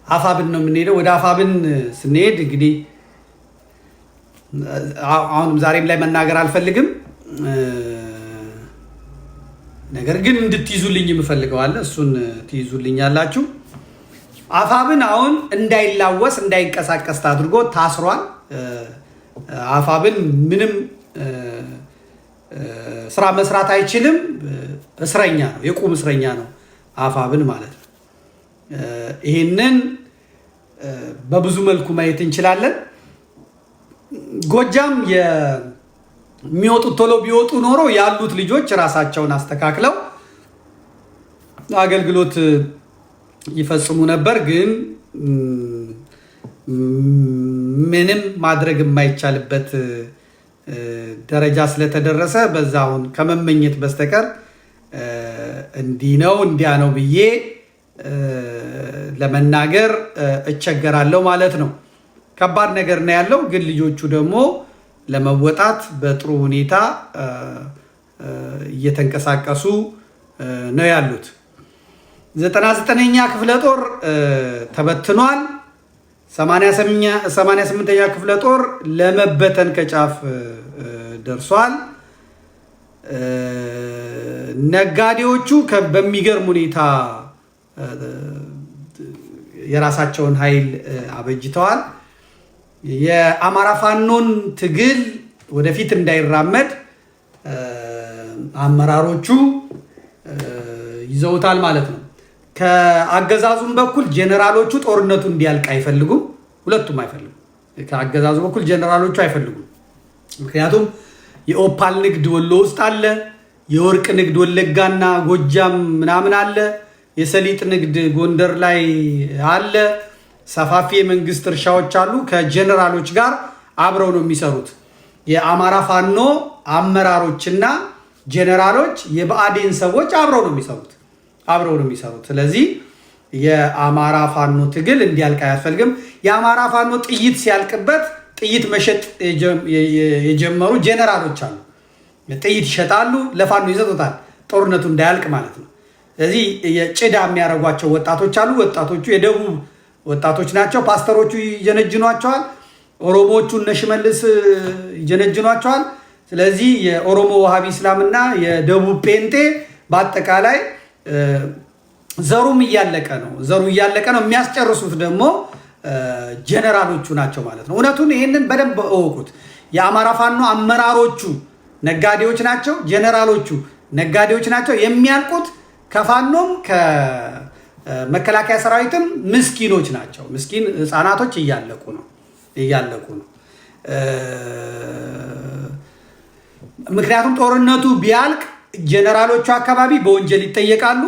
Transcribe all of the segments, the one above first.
አፋብን ነው የምንሄደው። ወደ አፋብን ስንሄድ እንግዲህ አሁንም ዛሬም ላይ መናገር አልፈልግም፣ ነገር ግን እንድትይዙልኝ የምፈልገው አለ። እሱን ትይዙልኛላችሁ። አፋብን አሁን እንዳይላወስ እንዳይንቀሳቀስ አድርጎ ታስሯል። አፋብን ምንም ስራ መስራት አይችልም። እስረኛ ነው፣ የቁም እስረኛ ነው አፋብን ማለት ነው። ይሄንን በብዙ መልኩ ማየት እንችላለን። ጎጃም የሚወጡት ቶሎ ቢወጡ ኖሮ ያሉት ልጆች ራሳቸውን አስተካክለው አገልግሎት ይፈጽሙ ነበር። ግን ምንም ማድረግ የማይቻልበት ደረጃ ስለተደረሰ በዛውን ከመመኘት በስተቀር እንዲህ ነው እንዲያ ነው ብዬ ለመናገር እቸገራለሁ ማለት ነው። ከባድ ነገር ነው ያለው። ግን ልጆቹ ደግሞ ለመወጣት በጥሩ ሁኔታ እየተንቀሳቀሱ ነው ያሉት። 99ኛ ክፍለ ጦር ተበትኗል። 88ኛ ክፍለ ጦር ለመበተን ከጫፍ ደርሷል። ነጋዴዎቹ በሚገርም ሁኔታ የራሳቸውን ኃይል አበጅተዋል። የአማራ ፋኖን ትግል ወደፊት እንዳይራመድ አመራሮቹ ይዘውታል ማለት ነው። ከአገዛዙም በኩል ጀነራሎቹ ጦርነቱ እንዲያልቅ አይፈልጉም። ሁለቱም አይፈልጉም። ከአገዛዙ በኩል ጀነራሎቹ አይፈልጉም። ምክንያቱም የኦፓል ንግድ ወሎ ውስጥ አለ፣ የወርቅ ንግድ ወለጋና ጎጃም ምናምን አለ፣ የሰሊጥ ንግድ ጎንደር ላይ አለ፣ ሰፋፊ የመንግስት እርሻዎች አሉ። ከጀነራሎች ጋር አብረው ነው የሚሰሩት። የአማራ ፋኖ አመራሮችና ጀነራሎች የብአዴን ሰዎች አብረው ነው የሚሰሩት። ስለዚህ የአማራ ፋኖ ትግል እንዲያልቅ አያስፈልግም። የአማራ ፋኖ ጥይት ሲያልቅበት ጥይት መሸጥ የጀመሩ ጀነራሎች አሉ። ጥይት ይሸጣሉ፣ ለፋኖ ይሰጡታል፣ ጦርነቱ እንዳያልቅ ማለት ነው። ስለዚህ የጭዳ የሚያደርጓቸው ወጣቶች አሉ። ወጣቶቹ የደቡብ ወጣቶች ናቸው። ፓስተሮቹ ይጀነጅኗቸዋል። ኦሮሞዎቹ እነ ሽመልስ ይጀነጅኗቸዋል። ስለዚህ የኦሮሞ ዋሃቢ እስላምና የደቡብ ጴንጤ በአጠቃላይ ዘሩም እያለቀ ነው። የሚያስጨርሱት ደግሞ ጀነራሎቹ ናቸው ማለት ነው። እውነቱን ይህንን በደንብ እወቁት። የአማራ ፋኖ አመራሮቹ ነጋዴዎች ናቸው፣ ጀነራሎቹ ነጋዴዎች ናቸው። የሚያልቁት ከፋኖም ከመከላከያ ሰራዊትም ምስኪኖች ናቸው። ምስኪን ህፃናቶች እያለቁ ነው። ምክንያቱም ጦርነቱ ቢያልቅ ጀነራሎቹ አካባቢ በወንጀል ይጠየቃሉ።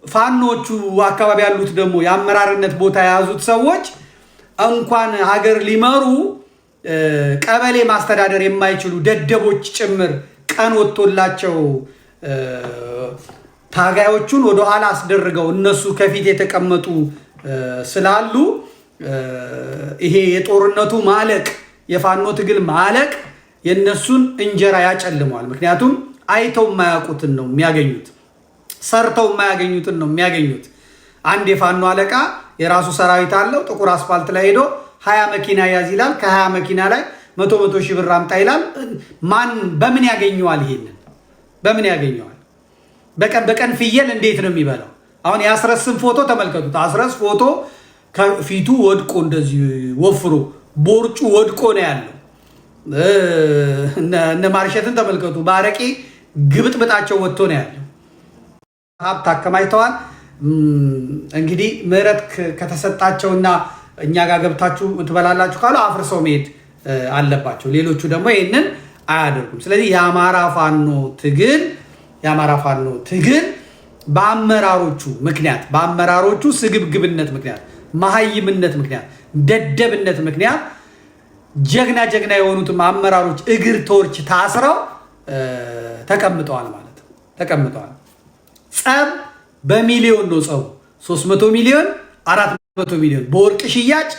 ፋኖቹ አካባቢ ያሉት ደግሞ የአመራርነት ቦታ የያዙት ሰዎች እንኳን ሀገር ሊመሩ ቀበሌ ማስተዳደር የማይችሉ ደደቦች ጭምር ቀን ወጥቶላቸው ታጋዮቹን ወደኋላ አስደርገው እነሱ ከፊት የተቀመጡ ስላሉ ይሄ የጦርነቱ ማለቅ የፋኖ ትግል ማለቅ የነሱን እንጀራ ያጨልመዋል። ምክንያቱም አይተው የማያውቁትን ነው የሚያገኙት፣ ሰርተው የማያገኙትን ነው የሚያገኙት። አንድ የፋኖ አለቃ የራሱ ሰራዊት አለው። ጥቁር አስፋልት ላይ ሄዶ 20 መኪና ያዝ ይላል። ከ20 መኪና ላይ 100 ሺህ ብር አምጣ ይላል። በምን ያገኘዋል? ይሄንን በምን ያገኘዋል? በቀን ፍየል እንዴት ነው የሚበላው? አሁን የአስረስን ፎቶ ተመልከቱት። አስረስ ፎቶ ከፊቱ ወድቆ እንደዚህ ወፍሮ ቦርጩ ወድቆ ነው ያለው። እነ ማርሸትን ተመልከቱ። በአረቄ ግብጥብጣቸው ወጥቶ ነው ያለው። ሀብት አከማይተዋል። እንግዲህ ምህረት ከተሰጣቸውና እኛ ጋር ገብታችሁ ትበላላችሁ ካሉ አፍርሰው መሄድ አለባቸው። ሌሎቹ ደግሞ ይህንን አያደርጉም። ስለዚህ የአማራ ፋኖ ትግል በአመራሮቹ ስግብግብነት ምክንያት፣ መሀይምነት ምክንያት፣ ደደብነት ምክንያት ጀግና የሆኑትም አመራሮች እግር ተወርች ታስረው ተቀምጠዋል ማለት ነው። ጸብ በሚሊዮን ነው ጸቡ። 300 ሚሊዮን 400 ሚሊዮን በወርቅ ሽያጭ፣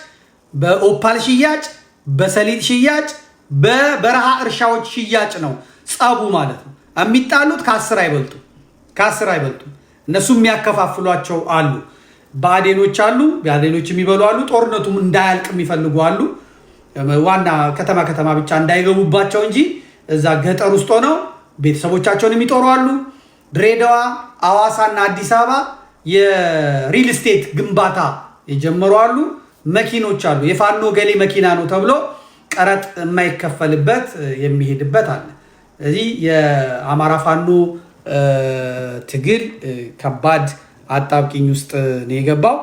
በኦፓል ሽያጭ፣ በሰሊጥ ሽያጭ፣ በበረሃ እርሻዎች ሽያጭ ነው ጸቡ ማለት ነው። የሚጣሉት ከ10 አይበልጡም። እነሱ የሚያከፋፍሏቸው አሉ። ባዴኖች አሉ፣ ባዴኖች የሚበሉ አሉ፣ ጦርነቱም እንዳያልቅ የሚፈልጉ አሉ። ዋና ከተማ ብቻ እንዳይገቡባቸው እንጂ እዛ ገጠር ውስጥ ሆነው ቤተሰቦቻቸውን የሚጦሩ አሉ። ድሬዳዋ፣ አዋሳና አዲስ አበባ የሪል ስቴት ግንባታ የጀመሩ አሉ። መኪኖች አሉ። የፋኖ ገሌ መኪና ነው ተብሎ ቀረጥ የማይከፈልበት የሚሄድበት አለ። እዚህ የአማራ ፋኖ ትግል ከባድ አጣብቂኝ ውስጥ ነው የገባው።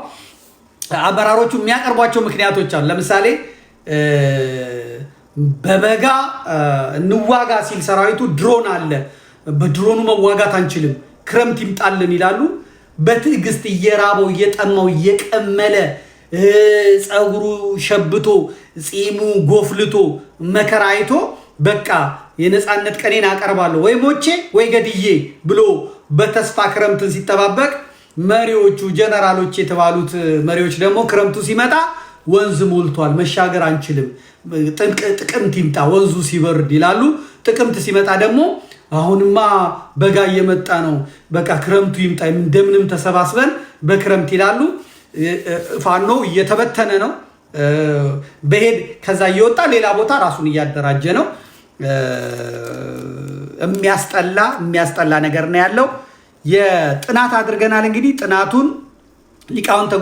አመራሮቹ የሚያቀርቧቸው ምክንያቶች አሉ። ለምሳሌ በበጋ እንዋጋ ሲል ሰራዊቱ ድሮን አለ፣ በድሮኑ መዋጋት አንችልም፣ ክረምት ይምጣልን ይላሉ። በትዕግስት እየራበው እየጠማው እየቀመለ ፀጉሩ ሸብቶ ፂሙ ጎፍልቶ መከራ አይቶ በቃ የነፃነት ቀኔን አቀርባለሁ ወይ ሞቼ ወይ ገድዬ ብሎ በተስፋ ክረምትን ሲጠባበቅ መሪዎቹ ጀነራሎች የተባሉት መሪዎች ደግሞ ክረምቱ ሲመጣ ወንዝ ሞልቷል፣ መሻገር አንችልም፣ ጥቅምት ይምጣ ወንዙ ሲበርድ ይላሉ። ጥቅምት ሲመጣ ደግሞ አሁንማ በጋ እየመጣ ነው፣ በቃ ክረምቱ ይምጣ እንደምንም ተሰባስበን በክረምት ይላሉ። ፋኖ እየተበተነ ነው በሄድ ከዛ እየወጣ ሌላ ቦታ ራሱን እያደራጀ ነው። የሚያስጠላ ነገር ነው ያለው። የጥናት አድርገናል። እንግዲህ ጥናቱን ሊቃውንተ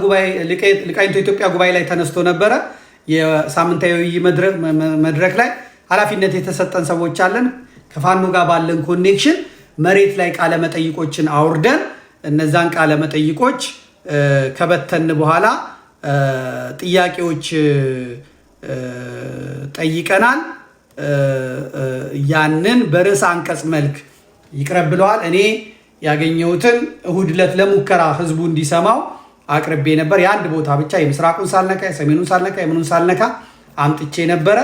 ኢትዮጵያ ጉባኤ ላይ ተነስቶ ነበረ። የሳምንታዊ መድረክ ላይ ኃላፊነት የተሰጠን ሰዎች አለን። ከፋኖ ጋር ባለን ኮኔክሽን መሬት ላይ ቃለ መጠይቆችን አውርደን እነዛን ቃለ መጠይቆች ከበተን በኋላ ጥያቄዎች ጠይቀናል። ያንን በርዕሰ አንቀጽ መልክ ይቅረብ ብለዋል። እኔ ያገኘሁትን እሁድ ዕለት ለሙከራ ህዝቡ እንዲሰማው አቅርቤ ነበር። የአንድ ቦታ ብቻ የምስራቁን ሳልነካ የሰሜኑን ሳልነካ የምኑን ሳልነካ አምጥቼ ነበረ።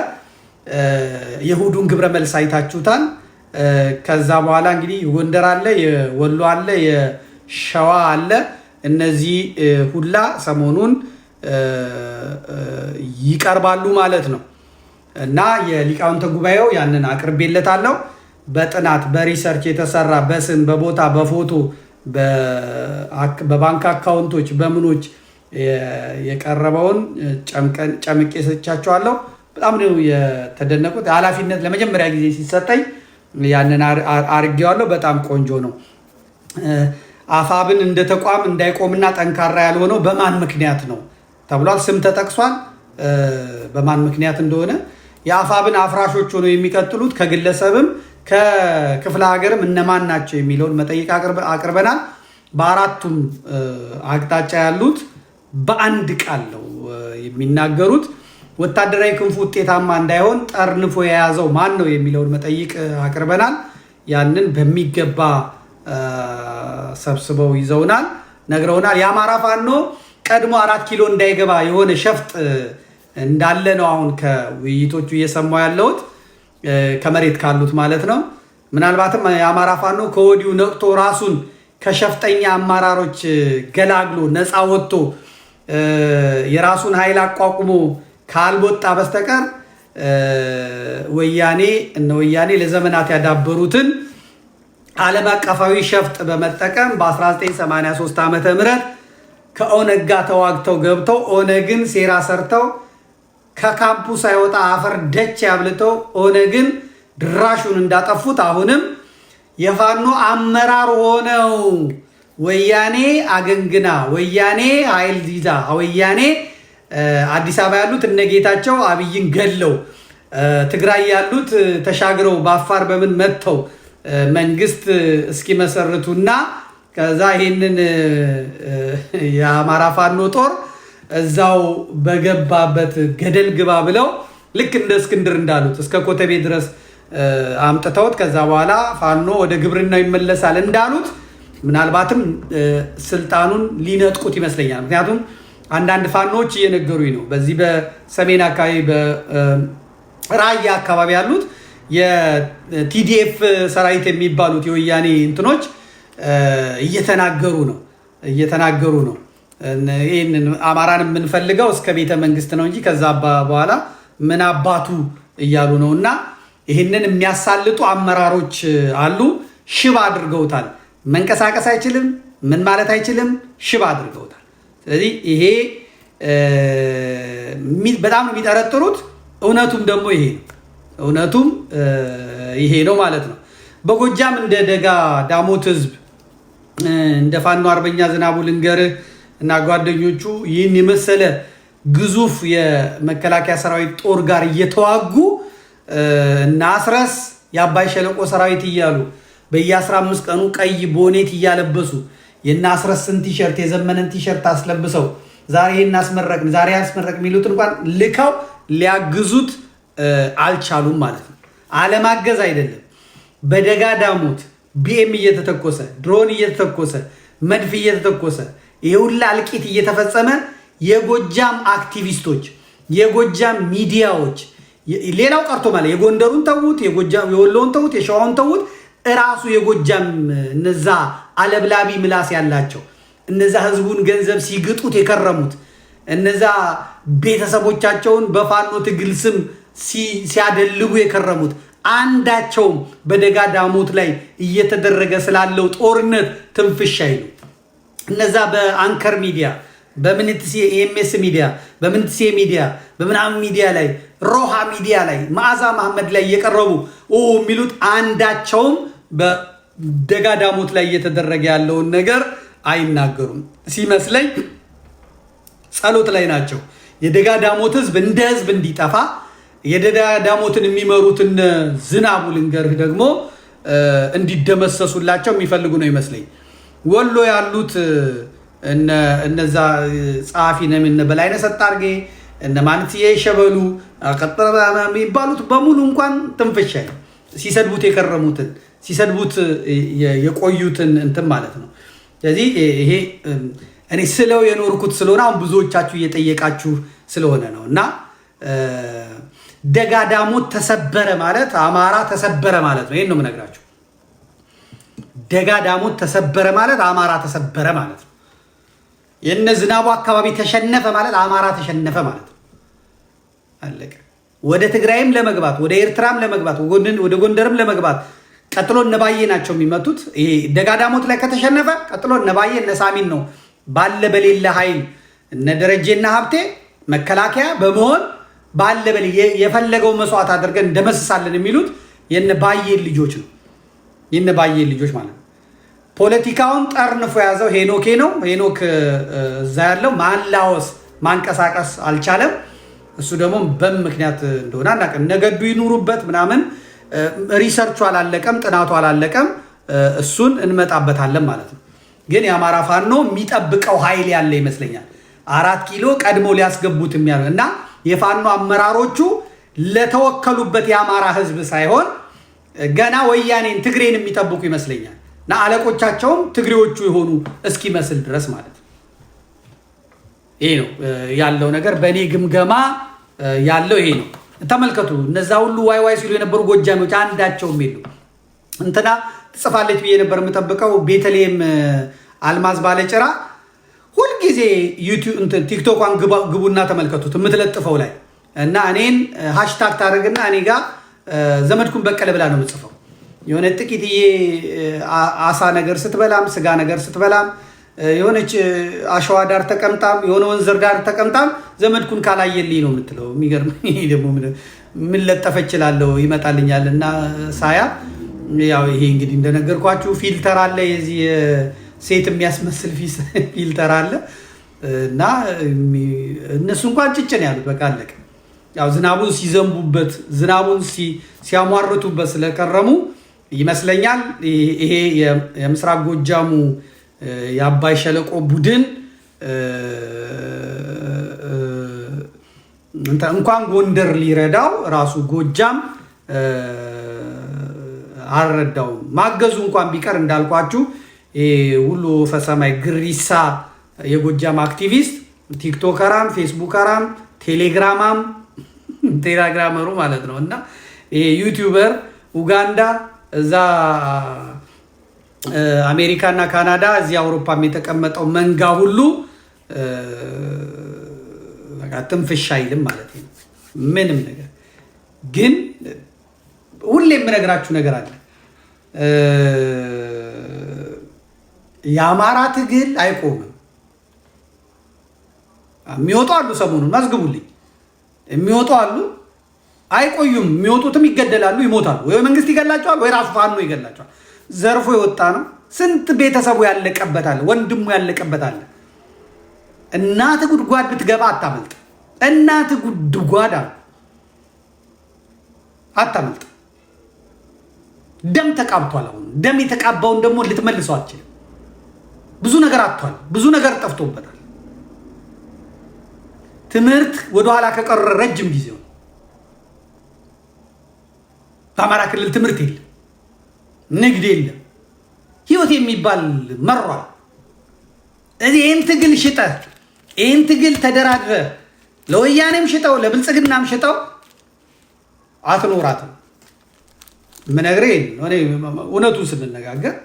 የእሁዱን ግብረ መልስ አይታችሁታል። ከዛ በኋላ እንግዲህ ጎንደር አለ፣ የወሎ አለ፣ የሸዋ አለ። እነዚህ ሁላ ሰሞኑን ይቀርባሉ ማለት ነው እና የሊቃውንተ ጉባኤው ያንን አቅርቤለታለሁ። በጥናት በሪሰርች የተሰራ በስም በቦታ በፎቶ በባንክ አካውንቶች በምኖች የቀረበውን ጨምቄ ሰጥቻቸዋለሁ። በጣም ነው የተደነቁት። ኃላፊነት ለመጀመሪያ ጊዜ ሲሰጠኝ ያንን አርጌዋለሁ። በጣም ቆንጆ ነው። አፋብን እንደ ተቋም እንዳይቆምና ጠንካራ ያልሆነው በማን ምክንያት ነው ተብሏል። ስም ተጠቅሷል። በማን ምክንያት እንደሆነ የአፋብን አፍራሾች ሆነው የሚቀጥሉት ከግለሰብም ከክፍለ ሀገርም እነማን ናቸው የሚለውን መጠይቅ አቅርበናል። በአራቱም አቅጣጫ ያሉት በአንድ ቃል ነው የሚናገሩት። ወታደራዊ ክንፉ ውጤታማ እንዳይሆን ጠርንፎ የያዘው ማን ነው የሚለውን መጠይቅ አቅርበናል። ያንን በሚገባ ሰብስበው ይዘውናል፣ ነግረውናል። የአማራ ፋኖ ቀድሞ 4 ኪሎ እንዳይገባ የሆነ ሸፍጥ እንዳለ ነው አሁን ከውይይቶቹ እየሰማሁ ያለሁት፣ ከመሬት ካሉት ማለት ነው። ምናልባትም የአማራ ፋኖ ከወዲሁ ነቅቶ ራሱን ከሸፍጠኛ አመራሮች ገላግሎ ነፃ ወጥቶ የራሱን ኃይል አቋቁሞ ካልወጣ በስተቀር ወያኔ ለዘመናት ያዳበሩትን ዓለም አቀፋዊ ሸፍጥ በመጠቀም በ1983 ዓመተ ምህረት ከኦነግ ጋር ተዋግተው ገብተው ኦነግን ሴራ ሰርተው ከካምፑ ሳይወጣ አፈር ደች ያብልተው ኦነግን ድራሹን እንዳጠፉት አሁንም የፋኖ አመራር ሆነው ወያኔ አገንግና ወያኔ ኃይል ይዛ ወያኔ አዲስ አበባ ያሉት እነጌታቸው አብይን ገለው ትግራይ ያሉት ተሻግረው በአፋር በምን መጥተው መንግስት እስኪመሰርቱና ከዛ ይሄንን የአማራ ፋኖ ጦር እዛው በገባበት ገደል ግባ ብለው ልክ እንደ እስክንድር እንዳሉት እስከ ኮተቤ ድረስ አምጥተውት ከዛ በኋላ ፋኖ ወደ ግብርናው ይመለሳል እንዳሉት ምናልባትም ስልጣኑን ሊነጥቁት ይመስለኛል። ምክንያቱም አንዳንድ ፋኖች እየነገሩኝ ነው። በዚህ በሰሜን አካባቢ በራያ አካባቢ ያሉት የቲዲኤፍ ሰራዊት የሚባሉት የወያኔ እንትኖች እየተናገሩ ነው። ይህንን አማራን የምንፈልገው እስከ ቤተ መንግስት ነው እንጂ ከዛ በኋላ ምን አባቱ እያሉ ነው። እና ይህንን የሚያሳልጡ አመራሮች አሉ። ሽባ አድርገውታል። መንቀሳቀስ አይችልም፣ ምን ማለት አይችልም። ሽባ አድርገውታል። ስለዚህ ይሄ በጣም የሚጠረጥሩት እውነቱም ደግሞ ይሄ ነው ማለት ነው። በጎጃም እንደ ደጋ ዳሞት ህዝብ እንደ ፋኖ አርበኛ ዝናቡ ልንገርህ እና ጓደኞቹ ይህን የመሰለ ግዙፍ የመከላከያ ሰራዊት ጦር ጋር እየተዋጉ እና አስረስ የአባይ ሸለቆ ሰራዊት እያሉ በየ15 ቀኑ ቀይ ቦኔት እያለበሱ የና አስረስን ቲሸርት የዘመነን ቲሸርት አስለብሰው ዛሬ እናስመረቅን ዛሬ ያስመረቅ የሚሉት እንኳን ልከው ሊያግዙት አልቻሉም ማለት ነው። አለማገዝ አይደለም። በደጋ ዳሞት ቢኤም እየተተኮሰ ድሮን እየተተኮሰ መድፍ እየተተኮሰ ይሄ ሁላ እልቂት እየተፈጸመ የጎጃም አክቲቪስቶች የጎጃም ሚዲያዎች ሌላው ቀርቶ ማለት የጎንደሩን ተውት፣ የወሎውን ተውት፣ የሸዋውን ተውት፣ እራሱ የጎጃም እነዛ አለብላቢ ምላስ ያላቸው እነዛ ህዝቡን ገንዘብ ሲግጡት የከረሙት እነዛ ቤተሰቦቻቸውን በፋኖ ትግል ስም ሲያደልቡ የከረሙት አንዳቸውም በደጋ ዳሞት ላይ እየተደረገ ስላለው ጦርነት ትንፍሽ አይሉ። እነዛ በአንከር ሚዲያ በምንትሴ ኤምኤስ ሚዲያ በምንትሴ ሚዲያ በምናምን ሚዲያ ላይ ሮሃ ሚዲያ ላይ መዓዛ መሐመድ ላይ እየቀረቡ የሚሉት አንዳቸውም በደጋ ዳሞት ላይ እየተደረገ ያለውን ነገር አይናገሩም። ሲመስለኝ ጸሎት ላይ ናቸው። የደጋ ዳሞት ህዝብ እንደ ህዝብ እንዲጠፋ የደጋ ዳሞትን የሚመሩትን ዝናቡ ልንገርህ ደግሞ እንዲደመሰሱላቸው የሚፈልጉ ነው ይመስለኝ። ወሎ ያሉት እነዛ ጸሐፊ ነው እነ በላይነህ ሰጣርጌ እነ ማንትዬ ሸበሉ ቀጠራ የሚባሉት በሙሉ እንኳን ትንፍሻይ ሲሰድቡት የከረሙትን ሲሰድቡት የቆዩትን እንትን ማለት ነው። ስለዚህ ይሄ እኔ ስለው የኖርኩት ስለሆነ አሁን ብዙዎቻችሁ እየጠየቃችሁ ስለሆነ ነው። እና ደጋ ዳሞት ተሰበረ ማለት አማራ ተሰበረ ማለት ነው። ይሄን ነው የምነግራችሁ። ደጋ ዳሞት ተሰበረ ማለት አማራ ተሰበረ ማለት ነው። የነ ዝናቡ አካባቢ ተሸነፈ ማለት አማራ ተሸነፈ ማለት ነው። አለቀ። ወደ ትግራይም ለመግባት ወደ ኤርትራም ለመግባት ወደ ጎንደርም ለመግባት ቀጥሎ እነባዬ ናቸው የሚመጡት። ይሄ ደጋ ዳሞት ላይ ከተሸነፈ ቀጥሎ እነባዬ እነሳሚን ነው ባለ በሌለ ኃይል እነ ደረጀና ሀብቴ መከላከያ በመሆን ባለ በሌ የፈለገው መስዋዕት አድርገን እንደመስሳለን የሚሉት የነባዬ ልጆች ነው። የነባዬ ልጆች ማለት ነው። ፖለቲካውን ጠርንፎ ያዘው ሄኖክ ነው። ሄኖክ እዛ ያለው ማላወስ ማንቀሳቀስ አልቻለም። እሱ ደግሞ በምክንያት እንደሆነ አናውቅም። ነገዱ ይኑሩበት ምናምን ሪሰርቹ አላለቀም፣ ጥናቱ አላለቀም። እሱን እንመጣበታለን ማለት ነው። ግን የአማራ ፋኖ የሚጠብቀው ኃይል ያለ ይመስለኛል። 4 ኪሎ ቀድሞ ሊያስገቡት የሚያደርግ እና የፋኖ አመራሮቹ ለተወከሉበት የአማራ ህዝብ ሳይሆን ገና ወያኔን ትግሬን የሚጠብቁ ይመስለኛል። እና አለቆቻቸውም ትግሬዎቹ የሆኑ እስኪመስል ድረስ ማለት ነው። ይሄ ነው ያለው ነገር። በእኔ ግምገማ ያለው ይሄ ነው። ተመልከቱ። እነዛ ሁሉ ዋይ ዋይ ሲሉ የነበሩ ጎጃሚዎች አንዳቸውም የሉ። እንትና ትጽፋለች ብዬ ነበር የምጠብቀው ቤተልሔም አልማዝ ባለጭራ ሁልጊዜ ዩቲዩብ ቲክቶኳን ግቡና ተመልከቱት የምትለጥፈው ላይ እና እኔን ሃሽታግ ታደርግና እኔ ጋር ዘመድኩን በቀለ ብላ ነው የምጽፈው። የሆነ ጥቂትዬ አሳ ነገር ስትበላም ስጋ ነገር ስትበላም የሆነች አሸዋ ዳር ተቀምጣም የሆነ ወንዘር ዳር ተቀምጣም ዘመድኩን ካላየልኝ ነው የምትለው። የሚገርም ይሄ ደግሞ ምን ለጠፈ እችላለሁ ይመጣልኛል። እና ሳያ ያው ይሄ እንግዲህ እንደነገርኳችሁ ፊልተር አለ፣ የዚህ ሴት የሚያስመስል ፊልተር አለ እና እነሱ እንኳን ጭጭን ያሉት በቃ አለቀ። ያው ዝናቡን ሲዘንቡበት ዝናቡን ሲያሟርቱበት ስለከረሙ ይመስለኛል ይሄ የምስራቅ ጎጃሙ የአባይ ሸለቆ ቡድን እንኳን ጎንደር ሊረዳው ራሱ ጎጃም አልረዳውም። ማገዙ እንኳን ቢቀር እንዳልኳችሁ ሁሉ ፈሰማይ ግሪሳ የጎጃም አክቲቪስት ቲክቶከራም ፌስቡከራም ቴሌግራመሩ ማለት ነው እና ዩቲዩበር ኡጋንዳ እዛ አሜሪካ እና ካናዳ እዚህ አውሮፓም የተቀመጠው መንጋ ሁሉ በቃ ትንፍሽ አይልም ማለት ነው። ምንም ነገር ግን ሁሌ የምነግራችሁ ነገር አለ። የአማራ ትግል አይቆምም። የሚወጡ አሉ። ሰሞኑን መዝግቡልኝ የሚወጡ አሉ። አይቆዩም። የሚወጡትም ይገደላሉ፣ ይሞታሉ። ወይ መንግስት ይገላቸዋል፣ ወይ ራሱ ፋኖ ይገላቸዋል። ዘርፎ የወጣ ነው። ስንት ቤተሰቡ ያለቀበታል፣ ወንድሙ ያለቀበታል። እናት ጉድጓድ ብትገባ አታመልጥ። እናት ጉድጓድ አታመልጥ። ደም ተቃብቷል። አሁን ደም የተቃባውን ደግሞ ልትመልሰው አትችልም። ብዙ ነገር አጥቷል። ብዙ ነገር ጠፍቶበታል። ትምህርት ወደኋላ ከቀረ ረጅም ጊዜ ነው። በአማራ ክልል ትምህርት የለም፣ ንግድ የለም፣ ህይወት የሚባል መሯል። ይህን ትግል ሽጠህ ይህን ትግል ተደራድረህ ለወያኔም ሽጠው ለብልጽግናም ሽጠው አትኖራትም። ምነግርህ እውነቱን ስንነጋገር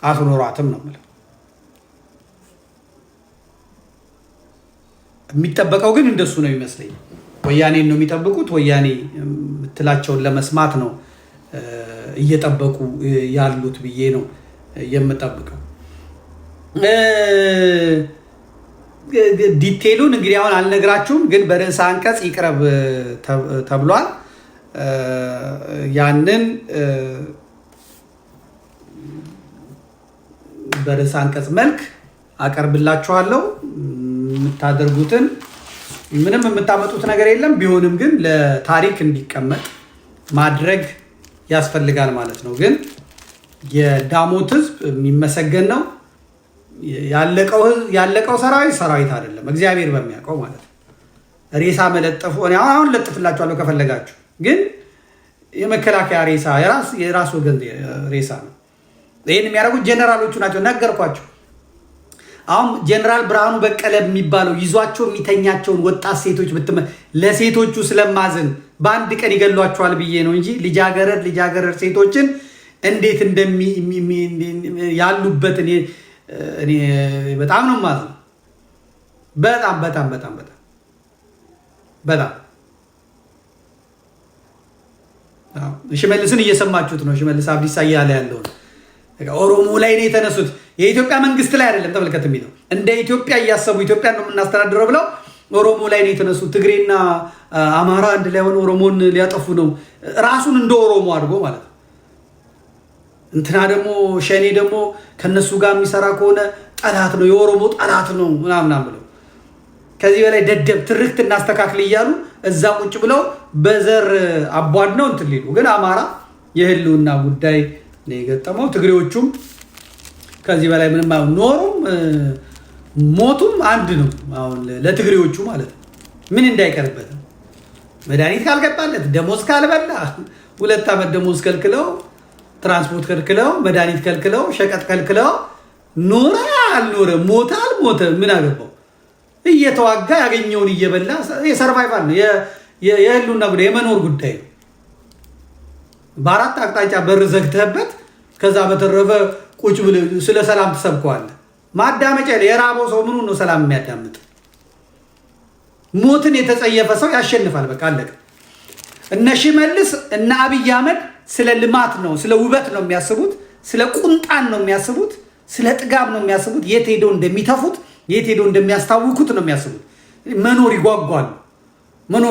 አትኖሯትም ነው የምልህ። የሚጠበቀው ግን እንደሱ ነው ይመስለኝ። ወያኔን ነው የሚጠብቁት። ወያኔ የምትላቸውን ለመስማት ነው እየጠበቁ ያሉት ብዬ ነው የምጠብቀው። ዲቴሉን እንግዲህ አሁን አልነግራችሁም፣ ግን በርዕሰ አንቀጽ ይቅረብ ተብሏል። ያንን በርዕሰ አንቀጽ መልክ አቀርብላችኋለሁ። የምታደርጉትን ምንም የምታመጡት ነገር የለም። ቢሆንም ግን ለታሪክ እንዲቀመጥ ማድረግ ያስፈልጋል ማለት ነው። ግን የዳሞት ህዝብ የሚመሰገን ነው። ያለቀው ሰራዊት አይደለም፣ እግዚአብሔር በሚያውቀው ማለት ነው። ሬሳ መለጠፉ አሁን ለጥፍላችኋለሁ ከፈለጋችሁ። ግን የመከላከያ ሬሳ የራስ ወገን ሬሳ ነው። ይህን የሚያደርጉት ጀነራሎቹ ናቸው። ነገርኳቸው። አሁን ጀነራል ብርሃኑ በቀለ የሚባለው ይዟቸው የሚተኛቸውን ወጣት ሴቶች ለሴቶቹ ስለማዝን በአንድ ቀን ይገሏቸዋል ብዬ ነው እንጂ ልጃገረድ ሴቶችን እንዴት ያሉበትን እኔ በጣም ነው ማዝነው። በጣም ሽመልስን እየሰማችሁት ነው። ሽመልስ አብዲሳ እያለ ያለው ኦሮሞ ላይ ነው የተነሱት። የኢትዮጵያ መንግስት ላይ አይደለም ተመልከት የሚለው እንደ ኢትዮጵያ እያሰቡ ኢትዮጵያ ነው የምናስተዳድረው ብለው ኦሮሞ ላይ ነው የተነሱት። ትግሬና አማራ አንድ ላይ ሆነ ኦሮሞን ሊያጠፉ ነው፣ ራሱን እንደ ኦሮሞ አድርጎ ማለት ነው። እንትና ደግሞ ሸኔ ደግሞ ከነሱ ጋር የሚሰራ ከሆነ ጠላት ነው፣ የኦሮሞ ጠላት ነው ምናምን ብለው ከዚህ በላይ ደደብ ትርክት እናስተካክል እያሉ እዛ ቁጭ ብለው በዘር አቧድ ነው እንትን ሊሉ። ግን አማራ የህልውና ጉዳይ ነው የገጠመው። ትግሬዎቹም ከዚህ በላይ ምንም ኖሩም ሞቱም አንድ ነው። አሁን ለትግሬዎቹ ማለት ነው ምን እንዳይቀርበት መድኃኒት ካልገባለት ደሞዝ ካልበላ 2 ዓመት ደሞዝ ከልክለው፣ ትራንስፖርት ከልክለው፣ መድኃኒት ከልክለው፣ ሸቀጥ ከልክለው ኖረ አልኖረ ሞተ አልሞተ ምን አገባው? እየተዋጋ ያገኘውን እየበላ የሰርቫይቫል ነው የህልውና ጉዳይ የመኖር ጉዳይ ነው። በአራት አቅጣጫ በር ዘግተህበት ከዛ በተረፈ ቁጭ ብለህ ስለ ሰላም ትሰብከዋለህ። ማዳመጫ የራበው ሰው ምኑ ነው ሰላም የሚያዳምጥ? ሞትን የተጸየፈ ሰው ያሸንፋል። በቃ አለቀ። እነ ሽመልስ እነ አብይ አህመድ ስለ ልማት ነው፣ ስለ ውበት ነው የሚያስቡት፣ ስለ ቁንጣን ነው የሚያስቡት፣ ስለ ጥጋብ ነው የሚያስቡት። የት ሄደው እንደሚተፉት የት ሄደው እንደሚያስታውኩት ነው የሚያስቡት። መኖር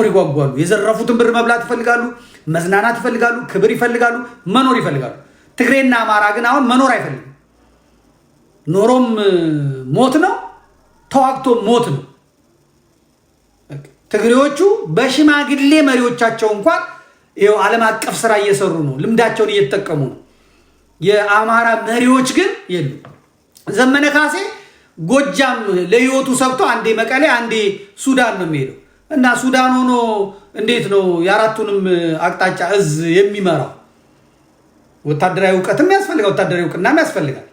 ይጓጓሉ። የዘረፉትን ብር መብላት ይፈልጋሉ፣ መዝናናት ይፈልጋሉ፣ ክብር ይፈልጋሉ፣ መኖር ይፈልጋሉ። ትግሬና አማራ ግን አሁን መኖር አይፈልግም። ኖሮም ሞት ነው፣ ተዋግቶም ሞት ነው። ትግሬዎቹ በሽማግሌ መሪዎቻቸው እንኳን ይኸው ዓለም አቀፍ ስራ እየሰሩ ነው፣ ልምዳቸውን እየተጠቀሙ ነው። የአማራ መሪዎች ግን የሉ። ዘመነ ካሴ ጎጃም ለህይወቱ ሰብቶ አንዴ መቀሌ አንዴ ሱዳን ነው የሚሄደው እና ሱዳን ሆኖ እንዴት ነው የአራቱንም አቅጣጫ እዝ የሚመራው? ወታደራዊ እውቀትም ያስፈልጋል፣ ወታደራዊ እውቅናም ያስፈልጋል።